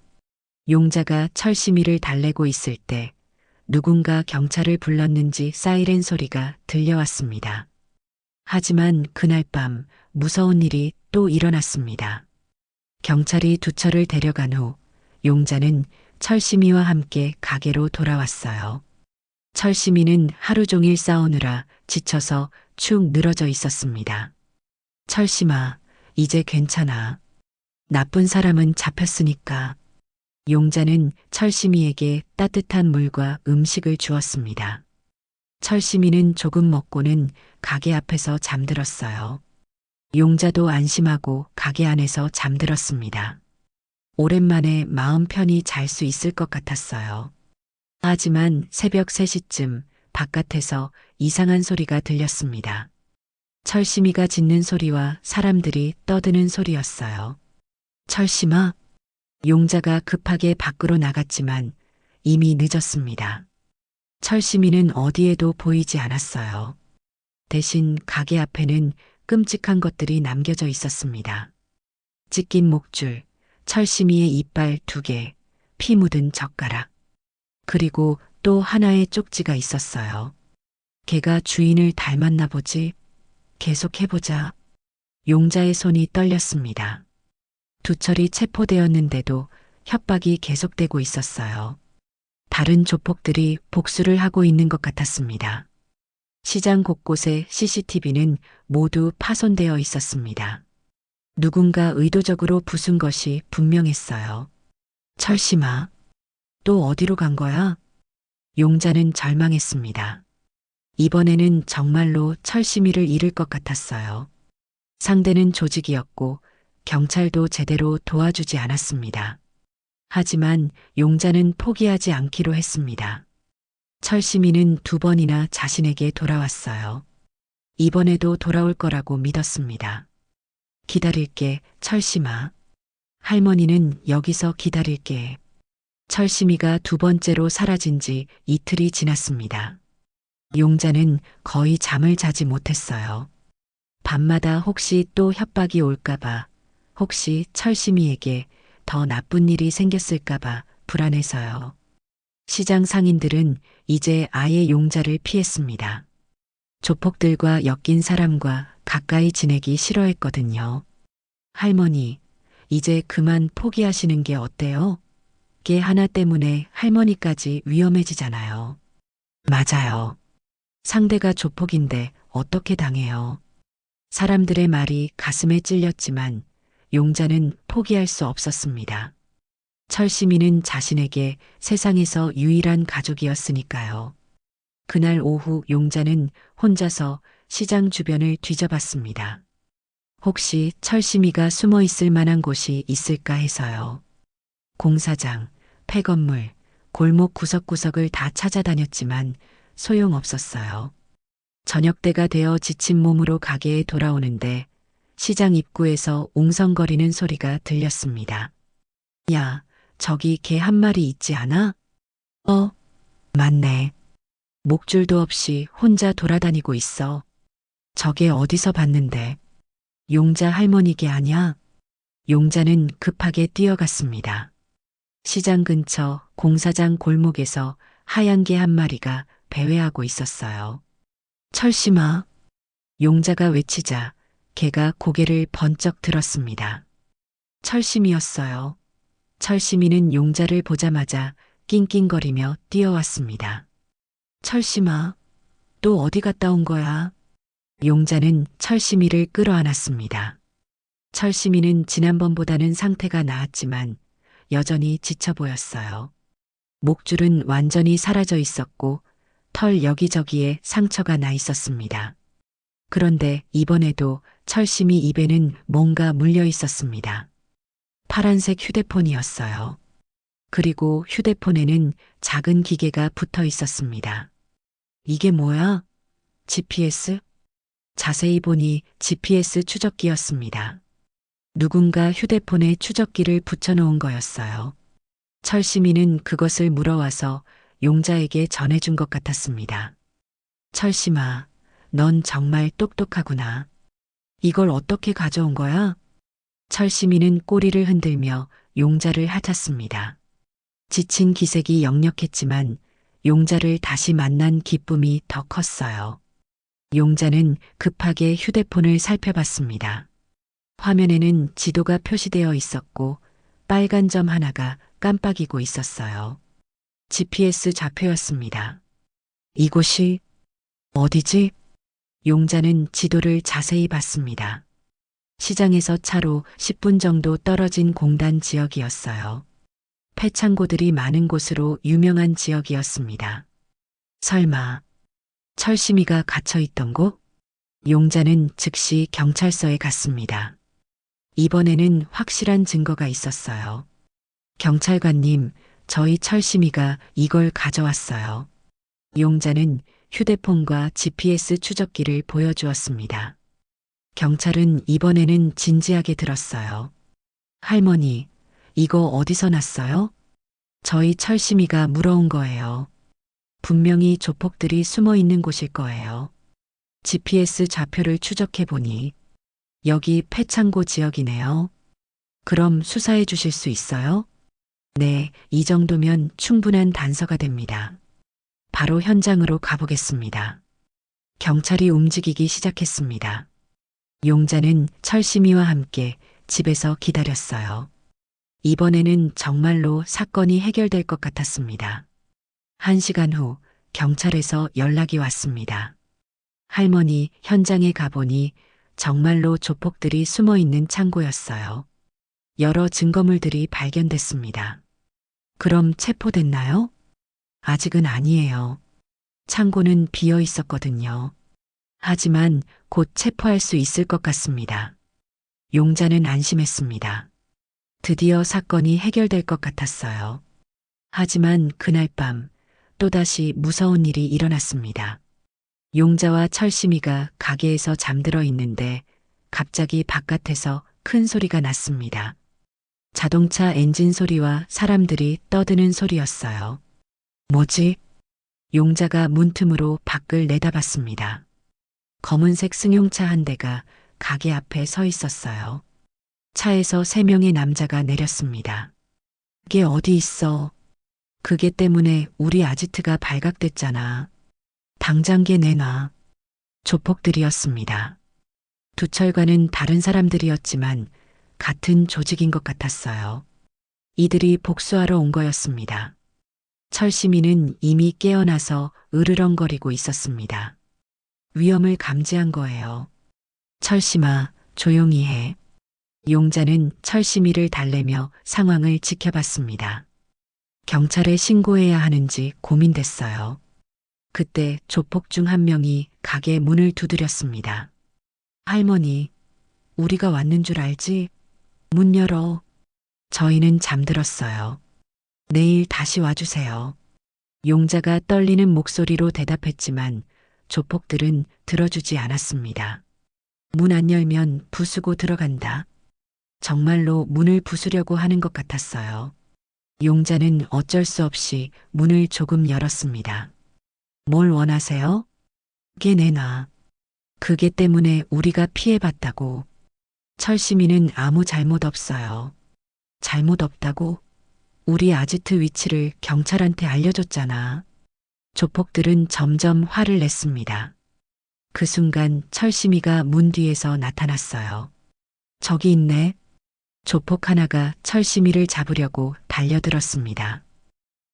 용자가 철심이를 달래고 있을 때 누군가 경찰을 불렀는지 사이렌 소리가 들려왔습니다. 하지만 그날 밤 무서운 일이 또 일어났습니다. 경찰이 두철을 데려간 후 용자는 철심이와 함께 가게로 돌아왔어요. 철심이는 하루 종일 싸우느라 지쳐서 축 늘어져 있었습니다. 철심아, 이제 괜찮아. 나쁜 사람은 잡혔으니까. 용자는 철심이에게 따뜻한 물과 음식을 주었습니다. 철심이는 조금 먹고는 가게 앞에서 잠들었어요. 용자도 안심하고 가게 안에서 잠들었습니다. 오랜만에 마음 편히 잘 수 있을 것 같았어요. 하지만 새벽 3시쯤 바깥에서 이상한 소리가 들렸습니다. 철심이가 짖는 소리와 사람들이 떠드는 소리였어요. 철심아. 용자가 급하게 밖으로 나갔지만 이미 늦었습니다. 철심이는 어디에도 보이지 않았어요. 대신 가게 앞에는 끔찍한 것들이 남겨져 있었습니다. 찢긴 목줄, 철심이의 이빨 2개, 피 묻은 젓가락. 그리고 또 하나의 쪽지가 있었어요. 걔가 주인을 닮았나 보지? 계속 해보자. 용자의 손이 떨렸습니다. 두철이 체포되었는데도 협박이 계속되고 있었어요. 다른 조폭들이 복수를 하고 있는 것 같았습니다. 시장 곳곳에 CCTV는 모두 파손되어 있었습니다. 누군가 의도적으로 부순 것이 분명했어요. 철심아, 또 어디로 간 거야? 용자는 절망했습니다. 이번에는 정말로 철심이를 잃을 것 같았어요. 상대는 조직이었고 경찰도 제대로 도와주지 않았습니다. 하지만 용자는 포기하지 않기로 했습니다. 철심이는 2번이나 자신에게 돌아왔어요. 이번에도 돌아올 거라고 믿었습니다. 기다릴게, 철심아. 할머니는 여기서 기다릴게. 철심이가 2번째로 사라진 지 이틀이 지났습니다. 용자는 거의 잠을 자지 못했어요. 밤마다 혹시 또 협박이 올까봐, 혹시 철심이에게 더 나쁜 일이 생겼을까봐 불안해서요. 시장 상인들은 이제 아예 용자를 피했습니다. 조폭들과 엮인 사람과 가까이 지내기 싫어했거든요. 할머니, 이제 그만 포기하시는 게 어때요? 걔 하나 때문에 할머니까지 위험해지잖아요. 맞아요. 상대가 조폭인데 어떻게 당해요? 사람들의 말이 가슴에 찔렸지만 용자는 포기할 수 없었습니다. 철심이는 자신에게 세상에서 유일한 가족이었으니까요. 그날 오후 용자는 혼자서 시장 주변을 뒤져봤습니다. 혹시 철심이가 숨어 있을 만한 곳이 있을까 해서요. 공사장, 폐건물, 골목 구석구석을 다 찾아다녔지만 소용없었어요. 저녁때가 되어 지친 몸으로 가게에 돌아오는데 시장 입구에서 웅성거리는 소리가 들렸습니다. 야, 저기 개 한 마리 있지 않아? 맞네. 목줄도 없이 혼자 돌아다니고 있어. 저게 어디서 봤는데? 용자 할머니 개 아냐? 용자는 급하게 뛰어갔습니다. 시장 근처 공사장 골목에서 하얀 개 한 마리가 배회하고 있었어요. 철심아. 용자가 외치자 개가 고개를 번쩍 들었습니다. 철심이었어요. 철심이는 용자를 보자마자 낑낑거리며 뛰어왔습니다. 철심아, 또 어디 갔다 온 거야? 용자는 철심이를 끌어안았습니다. 철심이는 지난번보다는 상태가 나았지만 여전히 지쳐 보였어요. 목줄은 완전히 사라져 있었고 털 여기저기에 상처가 나 있었습니다. 그런데 이번에도 철심이 입에는 뭔가 물려 있었습니다. 파란색 휴대폰이었어요. 그리고 휴대폰에는 작은 기계가 붙어 있었습니다. 이게 뭐야? GPS? 자세히 보니 GPS 추적기였습니다. 누군가 휴대폰에 추적기를 붙여놓은 거였어요. 철심이는 그것을 물어와서 용자에게 전해준 것 같았습니다. 철심아, 넌 정말 똑똑하구나. 이걸 어떻게 가져온 거야? 철심이는 꼬리를 흔들며 용자를 핥았습니다. 지친 기색이 역력했지만 용자를 다시 만난 기쁨이 더 컸어요. 용자는 급하게 휴대폰을 살펴봤습니다. 화면에는 지도가 표시되어 있었고 빨간 점 하나가 깜빡이고 있었어요. GPS 좌표였습니다. 이곳이 어디지? 용자는 지도를 자세히 봤습니다. 시장에서 차로 10분 정도 떨어진 공단 지역이었어요. 폐창고들이 많은 곳으로 유명한 지역이었습니다. 설마 철심이가 갇혀 있던 곳? 용자는 즉시 경찰서에 갔습니다. 이번에는 확실한 증거가 있었어요. 경찰관님, 저희 철심이가 이걸 가져왔어요. 용자는 휴대폰과 GPS 추적기를 보여주었습니다. 경찰은 이번에는 진지하게 들었어요. 할머니, 이거 어디서 났어요? 저희 철심이가 물어온 거예요. 분명히 조폭들이 숨어 있는 곳일 거예요. GPS 좌표를 추적해 보니 여기 폐창고 지역이네요. 그럼 수사해 주실 수 있어요? 네, 이 정도면 충분한 단서가 됩니다. 바로 현장으로 가보겠습니다. 경찰이 움직이기 시작했습니다. 용자는 철심이와 함께 집에서 기다렸어요. 이번에는 정말로 사건이 해결될 것 같았습니다. 1시간 후 경찰에서 연락이 왔습니다. 할머니, 현장에 가보니 정말로 조폭들이 숨어 있는 창고였어요. 여러 증거물들이 발견됐습니다. 그럼 체포됐나요? 아직은 아니에요. 창고는 비어 있었거든요. 하지만 곧 체포할 수 있을 것 같습니다. 용자는 안심했습니다. 드디어 사건이 해결될 것 같았어요. 하지만 그날 밤 또다시 무서운 일이 일어났습니다. 용자와 철심이가 가게에서 잠들어 있는데 갑자기 바깥에서 큰 소리가 났습니다. 자동차 엔진 소리와 사람들이 떠드는 소리였어요. 뭐지? 용자가 문틈으로 밖을 내다봤습니다. 검은색 승용차 한 대가 가게 앞에 서 있었어요. 차에서 3명의 남자가 내렸습니다. 그게 어디 있어? 그게 때문에 우리 아지트가 발각됐잖아. 당장 걔 내놔. 조폭들이었습니다. 두철과는 다른 사람들이었지만 같은 조직인 것 같았어요. 이들이 복수하러 온 거였습니다. 철심이는 이미 깨어나서 으르렁거리고 있었습니다. 위험을 감지한 거예요. 철심아, 조용히 해. 용자는 철심이를 달래며 상황을 지켜봤습니다. 경찰에 신고해야 하는지 고민됐어요. 그때 조폭 중 한 명이 가게 문을 두드렸습니다. 할머니, 우리가 왔는 줄 알지? 문 열어. 저희는 잠들었어요. 내일 다시 와주세요. 용자가 떨리는 목소리로 대답했지만 조폭들은 들어주지 않았습니다. 문 안 열면 부수고 들어간다. 정말로 문을 부수려고 하는 것 같았어요. 용자는 어쩔 수 없이 문을 조금 열었습니다. 뭘 원하세요? 게 내놔. 그게 때문에 우리가 피해봤다고. 철시민은 아무 잘못 없어요. 잘못 없다고? 우리 아지트 위치를 경찰한테 알려줬잖아. 조폭들은 점점 화를 냈습니다. 그 순간 철심이가 문 뒤에서 나타났어요. 저기 있네. 조폭 하나가 철심이를 잡으려고 달려들었습니다.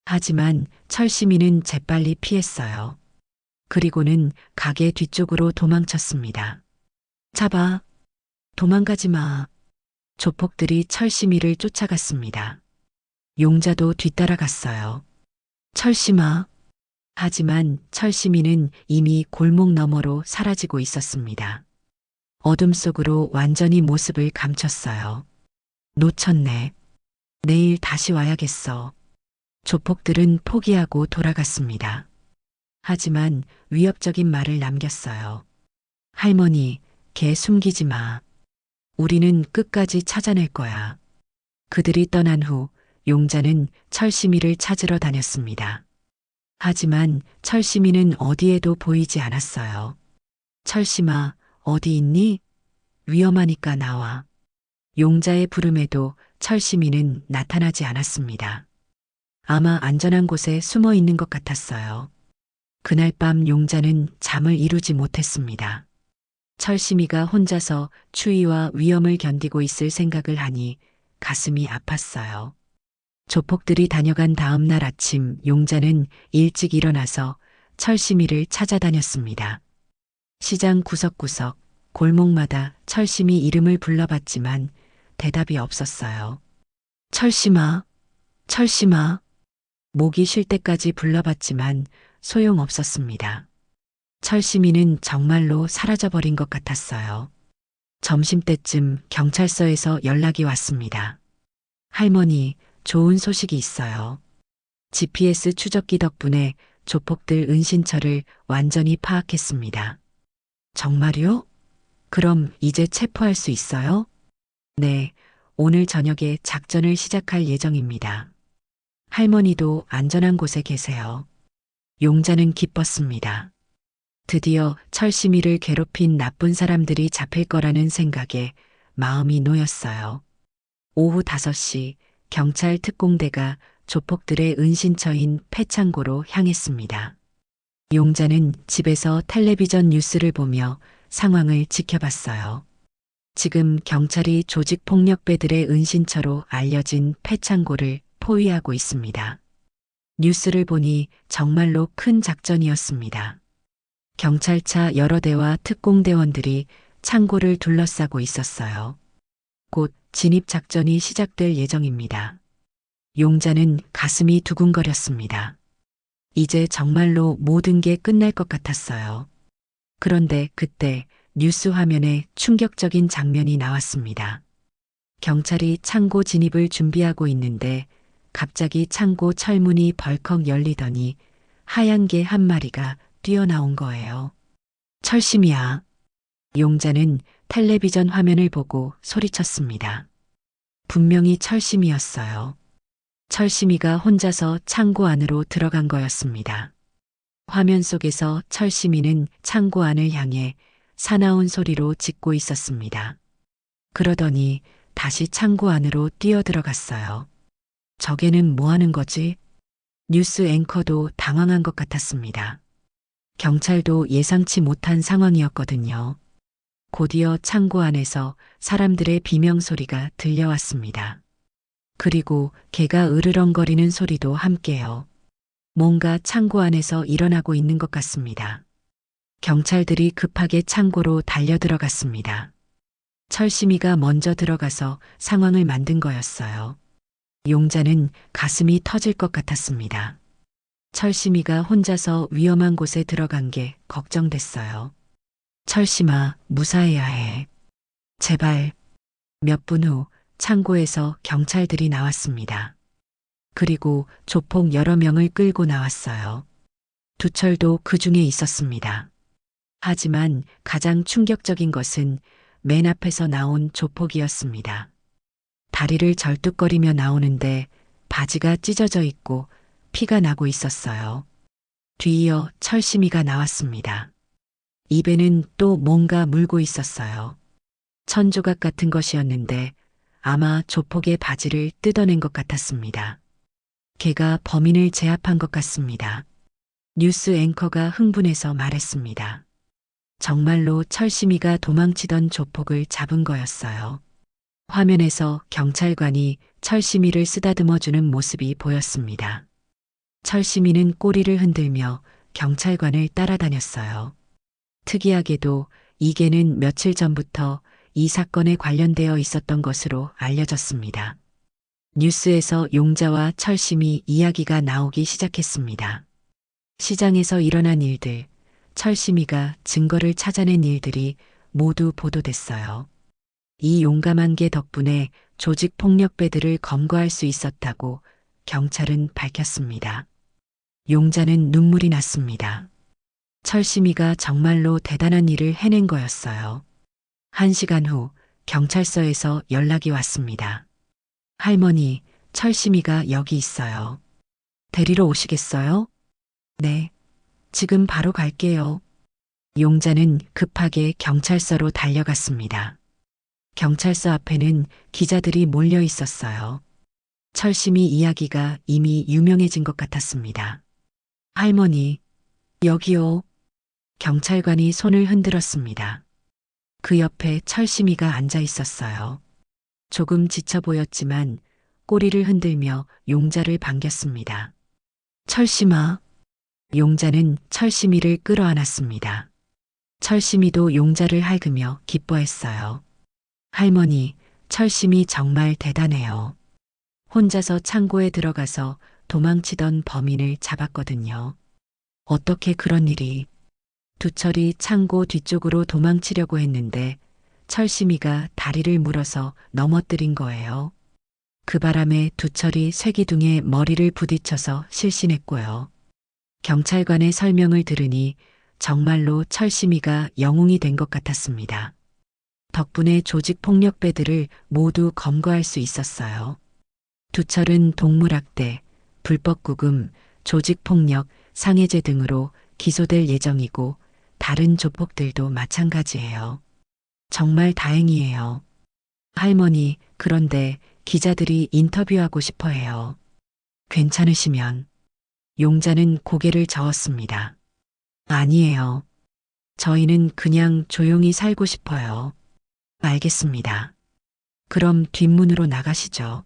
하지만 철심이는 재빨리 피했어요. 그리고는 가게 뒤쪽으로 도망쳤습니다. 잡아. 도망가지 마. 조폭들이 철심이를 쫓아갔습니다. 용자도 뒤따라갔어요. 철심아. 하지만 철심이는 이미 골목 너머로 사라지고 있었습니다. 어둠 속으로 완전히 모습을 감췄어요. 놓쳤네. 내일 다시 와야겠어. 조폭들은 포기하고 돌아갔습니다. 하지만 위협적인 말을 남겼어요. 할머니, 걔 숨기지 마. 우리는 끝까지 찾아낼 거야. 그들이 떠난 후 용자는 철심이를 찾으러 다녔습니다. 하지만 철심이는 어디에도 보이지 않았어요. 철심아, 어디 있니? 위험하니까 나와. 용자의 부름에도 철심이는 나타나지 않았습니다. 아마 안전한 곳에 숨어 있는 것 같았어요. 그날 밤 용자는 잠을 이루지 못했습니다. 철심이가 혼자서 추위와 위험을 견디고 있을 생각을 하니 가슴이 아팠어요. 조폭들이 다녀간 다음 날 아침 용자는 일찍 일어나서 철심이를 찾아다녔습니다. 시장 구석구석, 골목마다 철심이 이름을 불러봤지만 대답이 없었어요. 철심아, 철심아. 목이 쉴 때까지 불러봤지만 소용없었습니다. 철심이는 정말로 사라져버린 것 같았어요. 점심때쯤 경찰서에서 연락이 왔습니다. 할머니, 좋은 소식이 있어요. GPS 추적기 덕분에 조폭들 은신처를 완전히 파악했습니다. 정말요? 그럼 이제 체포할 수 있어요? 네, 오늘 저녁에 작전을 시작할 예정입니다. 할머니도 안전한 곳에 계세요. 용자는 기뻤습니다. 드디어 철심이를 괴롭힌 나쁜 사람들이 잡힐 거라는 생각에 마음이 놓였어요. 오후 5시 경찰 특공대가 조폭들의 은신처인 폐창고로 향했습니다. 용자는 집에서 텔레비전 뉴스를 보며 상황을 지켜봤어요. 지금 경찰이 조직폭력배들의 은신처로 알려진 폐창고를 포위하고 있습니다. 뉴스를 보니 정말로 큰 작전이었습니다. 경찰차 여러 대와 특공대원들이 창고를 둘러싸고 있었어요. 곧 진입작전이 시작될 예정입니다. 용자는 가슴이 두근거렸습니다. 이제 정말로 모든 게 끝날 것 같았어요. 그런데 그때 뉴스 화면에 충격적인 장면이 나왔습니다. 경찰이 창고 진입을 준비하고 있는데 갑자기 창고 철문이 벌컥 열리더니 하얀 개 한 마리가 뛰어나온 거예요. 철심이야. 용자는 텔레비전 화면을 보고 소리쳤습니다. 분명히 철심이었어요. 철심이가 혼자서 창고 안으로 들어간 거였습니다. 화면 속에서 철심이는 창고 안을 향해 사나운 소리로 짖고 있었습니다. 그러더니 다시 창고 안으로 뛰어들어갔어요. 저게는 뭐 하는 거지? 뉴스 앵커도 당황한 것 같았습니다. 경찰도 예상치 못한 상황이었거든요. 곧이어 창고 안에서 사람들의 비명소리가 들려왔습니다. 그리고 개가 으르렁거리는 소리도 함께요. 뭔가 창고 안에서 일어나고 있는 것 같습니다. 경찰들이 급하게 창고로 달려들어갔습니다. 철심이가 먼저 들어가서 상황을 만든 거였어요. 용자는 가슴이 터질 것 같았습니다. 철심이가 혼자서 위험한 곳에 들어간 게 걱정됐어요. 철심아, 무사해야 해. 제발. 몇 분 후 창고에서 경찰들이 나왔습니다. 그리고 조폭 여러 명을 끌고 나왔어요. 두철도 그 중에 있었습니다. 하지만 가장 충격적인 것은 맨 앞에서 나온 조폭이었습니다. 다리를 절뚝거리며 나오는데 바지가 찢어져 있고 피가 나고 있었어요. 뒤이어 철심이가 나왔습니다. 입에는 또 뭔가 물고 있었어요. 천조각 같은 것이었는데 아마 조폭의 바지를 뜯어낸 것 같았습니다. 걔가 범인을 제압한 것 같습니다. 뉴스 앵커가 흥분해서 말했습니다. 정말로 철심이가 도망치던 조폭을 잡은 거였어요. 화면에서 경찰관이 철심이를 쓰다듬어주는 모습이 보였습니다. 철심이는 꼬리를 흔들며 경찰관을 따라다녔어요. 특이하게도 이 개는 며칠 전부터 이 사건에 관련되어 있었던 것으로 알려졌습니다. 뉴스에서 용자와 철심이 이야기가 나오기 시작했습니다. 시장에서 일어난 일들, 철심이가 증거를 찾아낸 일들이 모두 보도됐어요. 이 용감한 개 덕분에 조직폭력배들을 검거할 수 있었다고 경찰은 밝혔습니다. 용자는 눈물이 났습니다. 철심이가 정말로 대단한 일을 해낸 거였어요. 1시간 후 경찰서에서 연락이 왔습니다. 할머니, 철심이가 여기 있어요. 데리러 오시겠어요? 네, 지금 바로 갈게요. 용자는 급하게 경찰서로 달려갔습니다. 경찰서 앞에는 기자들이 몰려 있었어요. 철심이 이야기가 이미 유명해진 것 같았습니다. 할머니, 여기요. 경찰관이 손을 흔들었습니다. 그 옆에 철심이가 앉아 있었어요. 조금 지쳐 보였지만 꼬리를 흔들며 용자를 반겼습니다. 철심아. 용자는 철심이를 끌어안았습니다. 철심이도 용자를 핥으며 기뻐했어요. 할머니, 철심이 정말 대단해요. 혼자서 창고에 들어가서 도망치던 범인을 잡았거든요. 어떻게 그런 일이? 두철이 창고 뒤쪽으로 도망치려고 했는데 철심이가 다리를 물어서 넘어뜨린 거예요. 그 바람에 두철이 쇠기둥에 머리를 부딪혀서 실신했고요. 경찰관의 설명을 들으니 정말로 철심이가 영웅이 된 것 같았습니다. 덕분에 조직폭력배들을 모두 검거할 수 있었어요. 두철은 동물학대, 불법구금, 조직폭력, 상해죄 등으로 기소될 예정이고 다른 조폭들도 마찬가지예요. 정말 다행이에요. 할머니, 그런데 기자들이 인터뷰하고 싶어 해요. 괜찮으시면. 용자는 고개를 저었습니다. 아니에요. 저희는 그냥 조용히 살고 싶어요. 알겠습니다. 그럼 뒷문으로 나가시죠.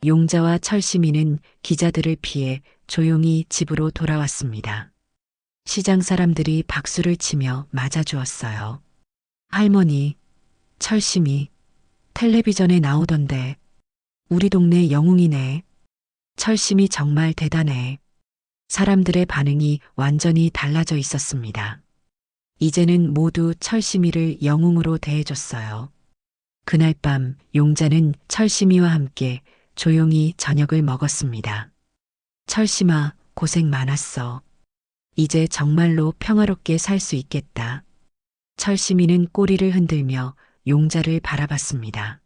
용자와 철심이는 기자들을 피해 조용히 집으로 돌아왔습니다. 시장 사람들이 박수를 치며 맞아주었어요. 할머니, 철심이 텔레비전에 나오던데 우리 동네 영웅이네. 철심이 정말 대단해. 사람들의 반응이 완전히 달라져 있었습니다. 이제는 모두 철심이를 영웅으로 대해줬어요. 그날 밤 용자는 철심이와 함께 조용히 저녁을 먹었습니다. 철심아, 고생 많았어. 이제 정말로 평화롭게 살 수 있겠다. 철심이는 꼬리를 흔들며 용자를 바라봤습니다.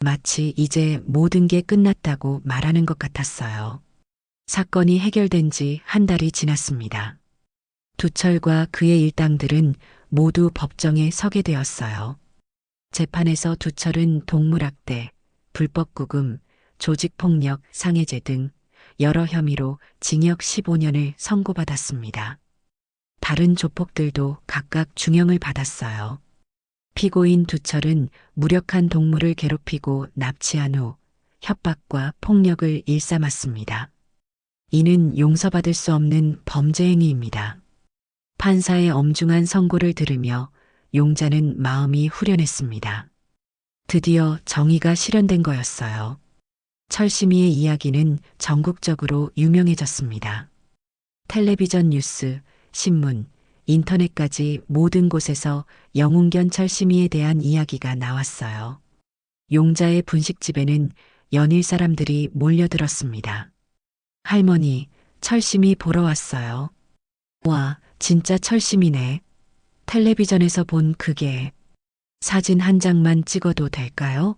마치 이제 모든 게 끝났다고 말하는 것 같았어요. 사건이 해결된 지 한 달이 지났습니다. 두철과 그의 일당들은 모두 법정에 서게 되었어요. 재판에서 두철은 동물학대, 불법구금, 조직폭력, 상해죄 등 여러 혐의로 징역 15년을 선고받았습니다. 다른 조폭들도 각각 중형을 받았어요. 피고인 두철은 무력한 동물을 괴롭히고 납치한 후 협박과 폭력을 일삼았습니다. 이는 용서받을 수 없는 범죄 행위입니다. 판사의 엄중한 선고를 들으며 용자는 마음이 후련했습니다. 드디어 정의가 실현된 거였어요. 철심이의 이야기는 전국적으로 유명해졌습니다. 텔레비전 뉴스, 신문, 인터넷까지 모든 곳에서 영웅견 철심이에 대한 이야기가 나왔어요. 용자의 분식집에는 연일 사람들이 몰려들었습니다. 할머니, 철심이 보러 왔어요. 와, 진짜 철심이네. 텔레비전에서 본 그게 사진 한 장만 찍어도 될까요?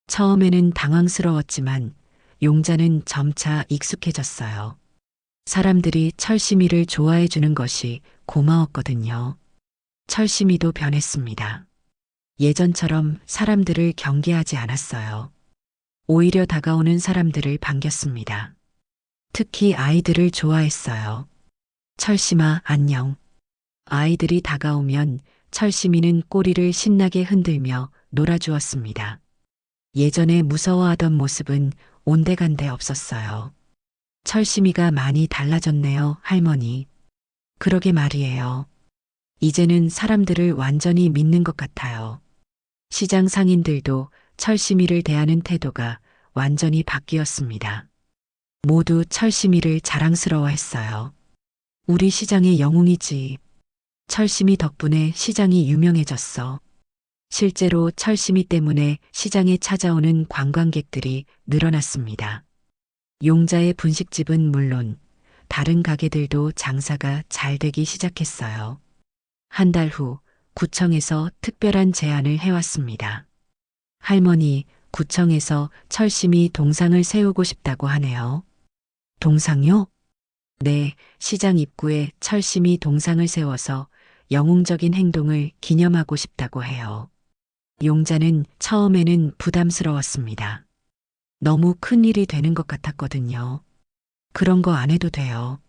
처음에는 당황스러웠지만 용자는 점차 익숙해졌어요. 사람들이 철심이를 좋아해 주는 것이 고마웠거든요. 철심이도 변했습니다. 예전처럼 사람들을 경계하지 않았어요. 오히려 다가오는 사람들을 반겼습니다. 특히 아이들을 좋아했어요. 철심아, 안녕. 아이들이 다가오면 철심이는 꼬리를 신나게 흔들며 놀아주었습니다. 예전에 무서워하던 모습은 온데간데 없었어요. 철심이가 많이 달라졌네요, 할머니. 그러게 말이에요. 이제는 사람들을 완전히 믿는 것 같아요. 시장 상인들도 철심이를 대하는 태도가 완전히 바뀌었습니다. 모두 철심이를 자랑스러워했어요. 우리 시장의 영웅이지. 철심이 덕분에 시장이 유명해졌어. 실제로 철심이 때문에 시장에 찾아오는 관광객들이 늘어났습니다. 용자의 분식집은 물론 다른 가게들도 장사가 잘 되기 시작했어요. 한 달 후 구청에서 특별한 제안을 해왔습니다. 할머니, 구청에서 철심이 동상을 세우고 싶다고 하네요. 동상요? 네, 시장 입구에 철심이 동상을 세워서 영웅적인 행동을 기념하고 싶다고 해요. 용자는 처음에는 부담스러웠습니다. 너무 큰 일이 되는 것 같았거든요. 그런 거 안 해도 돼요.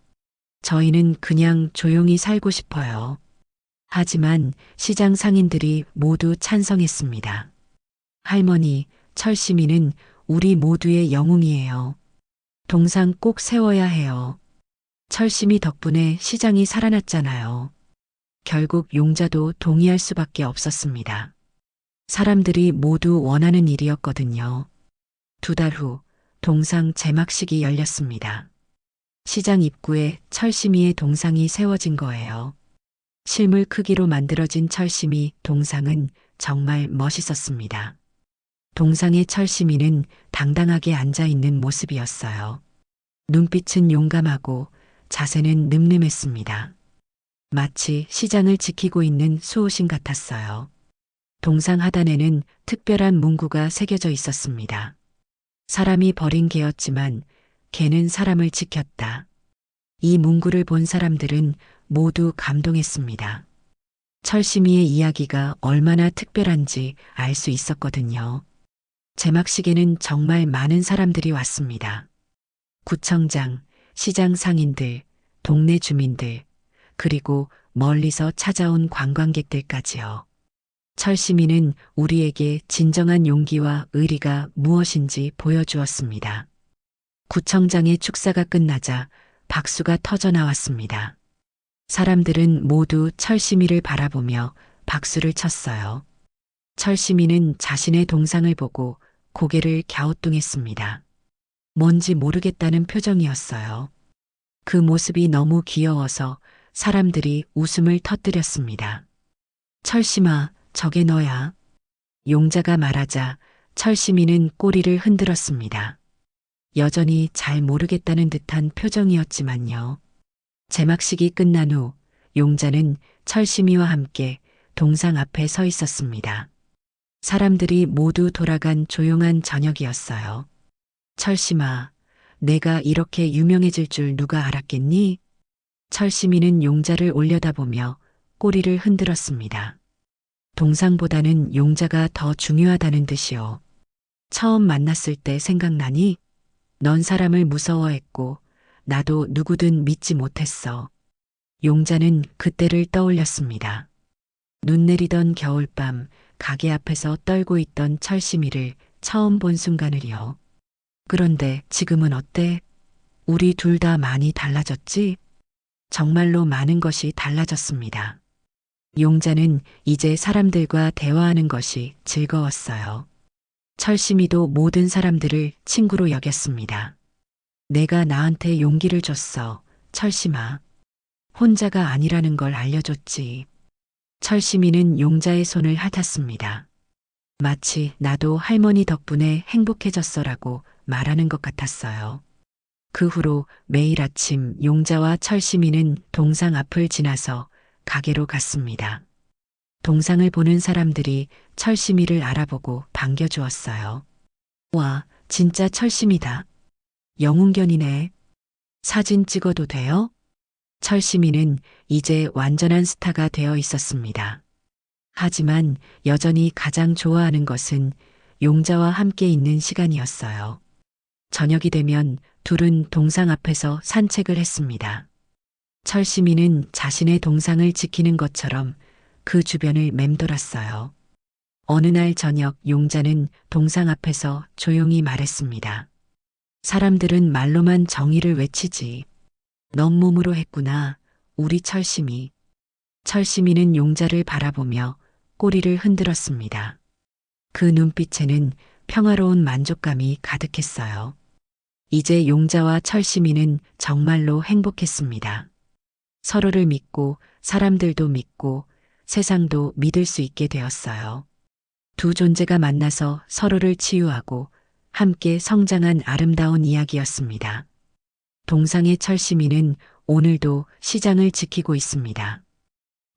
저희는 그냥 조용히 살고 싶어요. 하지만 시장 상인들이 모두 찬성했습니다. 할머니, 철심이는 우리 모두의 영웅이에요. 동상 꼭 세워야 해요. 철심이 덕분에 시장이 살아났잖아요. 결국 용자도 동의할 수밖에 없었습니다. 사람들이 모두 원하는 일이었거든요. 2달 후 동상 제막식이 열렸습니다. 시장 입구에 철심이의 동상이 세워진 거예요. 실물 크기로 만들어진 철심이 동상은 정말 멋있었습니다. 동상의 철심이는 당당하게 앉아 있는 모습이었어요. 눈빛은 용감하고 자세는 늠름했습니다. 마치 시장을 지키고 있는 수호신 같았어요. 동상 하단에는 특별한 문구가 새겨져 있었습니다. 사람이 버린 개였지만 개는 사람을 지켰다. 이 문구를 본 사람들은 모두 감동했습니다. 철심이의 이야기가 얼마나 특별한지 알 수 있었거든요. 제막식에는 정말 많은 사람들이 왔습니다. 구청장, 시장 상인들, 동네 주민들, 그리고 멀리서 찾아온 관광객들까지요. 철심이는 우리에게 진정한 용기와 의리가 무엇인지 보여주었습니다. 구청장의 축사가 끝나자 박수가 터져 나왔습니다. 사람들은 모두 철심이를 바라보며 박수를 쳤어요. 철심이는 자신의 동상을 보고 고개를 갸우뚱했습니다. 뭔지 모르겠다는 표정이었어요. 그 모습이 너무 귀여워서 사람들이 웃음을 터뜨렸습니다. 철심아, 저게 너야. 용자가 말하자 철심이는 꼬리를 흔들었습니다. 여전히 잘 모르겠다는 듯한 표정이었지만요. 제막식이 끝난 후 용자는 철심이와 함께 동상 앞에 서 있었습니다. 사람들이 모두 돌아간 조용한 저녁이었어요. 철심아, 내가 이렇게 유명해질 줄 누가 알았겠니? 철심이는 용자를 올려다보며 꼬리를 흔들었습니다. 동상보다는 용자가 더 중요하다는 듯이요. 처음 만났을 때 생각나니? 넌 사람을 무서워했고 나도 누구든 믿지 못했어. 용자는 그때를 떠올렸습니다. 눈 내리던 겨울밤 가게 앞에서 떨고 있던 철심이를 처음 본 순간을요. 그런데 지금은 어때? 우리 둘 다 많이 달라졌지? 정말로 많은 것이 달라졌습니다. 용자는 이제 사람들과 대화하는 것이 즐거웠어요. 철심이도 모든 사람들을 친구로 여겼습니다. 내가 나한테 용기를 줬어, 철심아. 혼자가 아니라는 걸 알려줬지. 철심이는 용자의 손을 핥았습니다. 마치 나도 할머니 덕분에 행복해졌어라고 말하는 것 같았어요. 그 후로 매일 아침 용자와 철심이는 동상 앞을 지나서 가게로 갔습니다. 동상을 보는 사람들이 철심이를 알아보고 반겨주었어요. 와, 진짜 철심이다. 영웅견이네. 사진 찍어도 돼요? 철심이는 이제 완전한 스타가 되어 있었습니다. 하지만 여전히 가장 좋아하는 것은 용자와 함께 있는 시간이었어요. 저녁이 되면 둘은 동상 앞에서 산책을 했습니다. 철심이는 자신의 동상을 지키는 것처럼 그 주변을 맴돌았어요. 어느 날 저녁 용자는 동상 앞에서 조용히 말했습니다. 사람들은 말로만 정의를 외치지. 넌 몸으로 했구나, 우리 철심이. 철심이는 용자를 바라보며 꼬리를 흔들었습니다. 그 눈빛에는 평화로운 만족감이 가득했어요. 이제 용자와 철심이는 정말로 행복했습니다. 서로를 믿고 사람들도 믿고 세상도 믿을 수 있게 되었어요. 두 존재가 만나서 서로를 치유하고 함께 성장한 아름다운 이야기였습니다. 동상의 철심이는 오늘도 시장을 지키고 있습니다.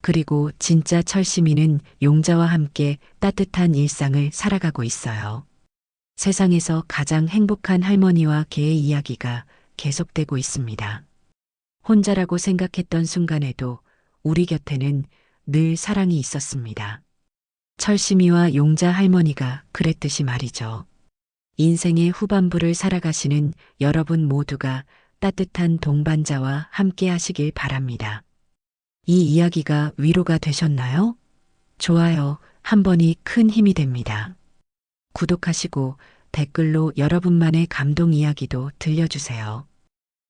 그리고 진짜 철심이는 용자와 함께 따뜻한 일상을 살아가고 있어요. 세상에서 가장 행복한 할머니와 개의 이야기가 계속되고 있습니다. 혼자라고 생각했던 순간에도 우리 곁에는 늘 사랑이 있었습니다. 철심이와 용자 할머니가 그랬듯이 말이죠. 인생의 후반부를 살아가시는 여러분 모두가 따뜻한 동반자와 함께 하시길 바랍니다. 이 이야기가 위로가 되셨나요? 좋아요 한 번이 큰 힘이 됩니다. 구독하시고 댓글로 여러분만의 감동 이야기도 들려주세요.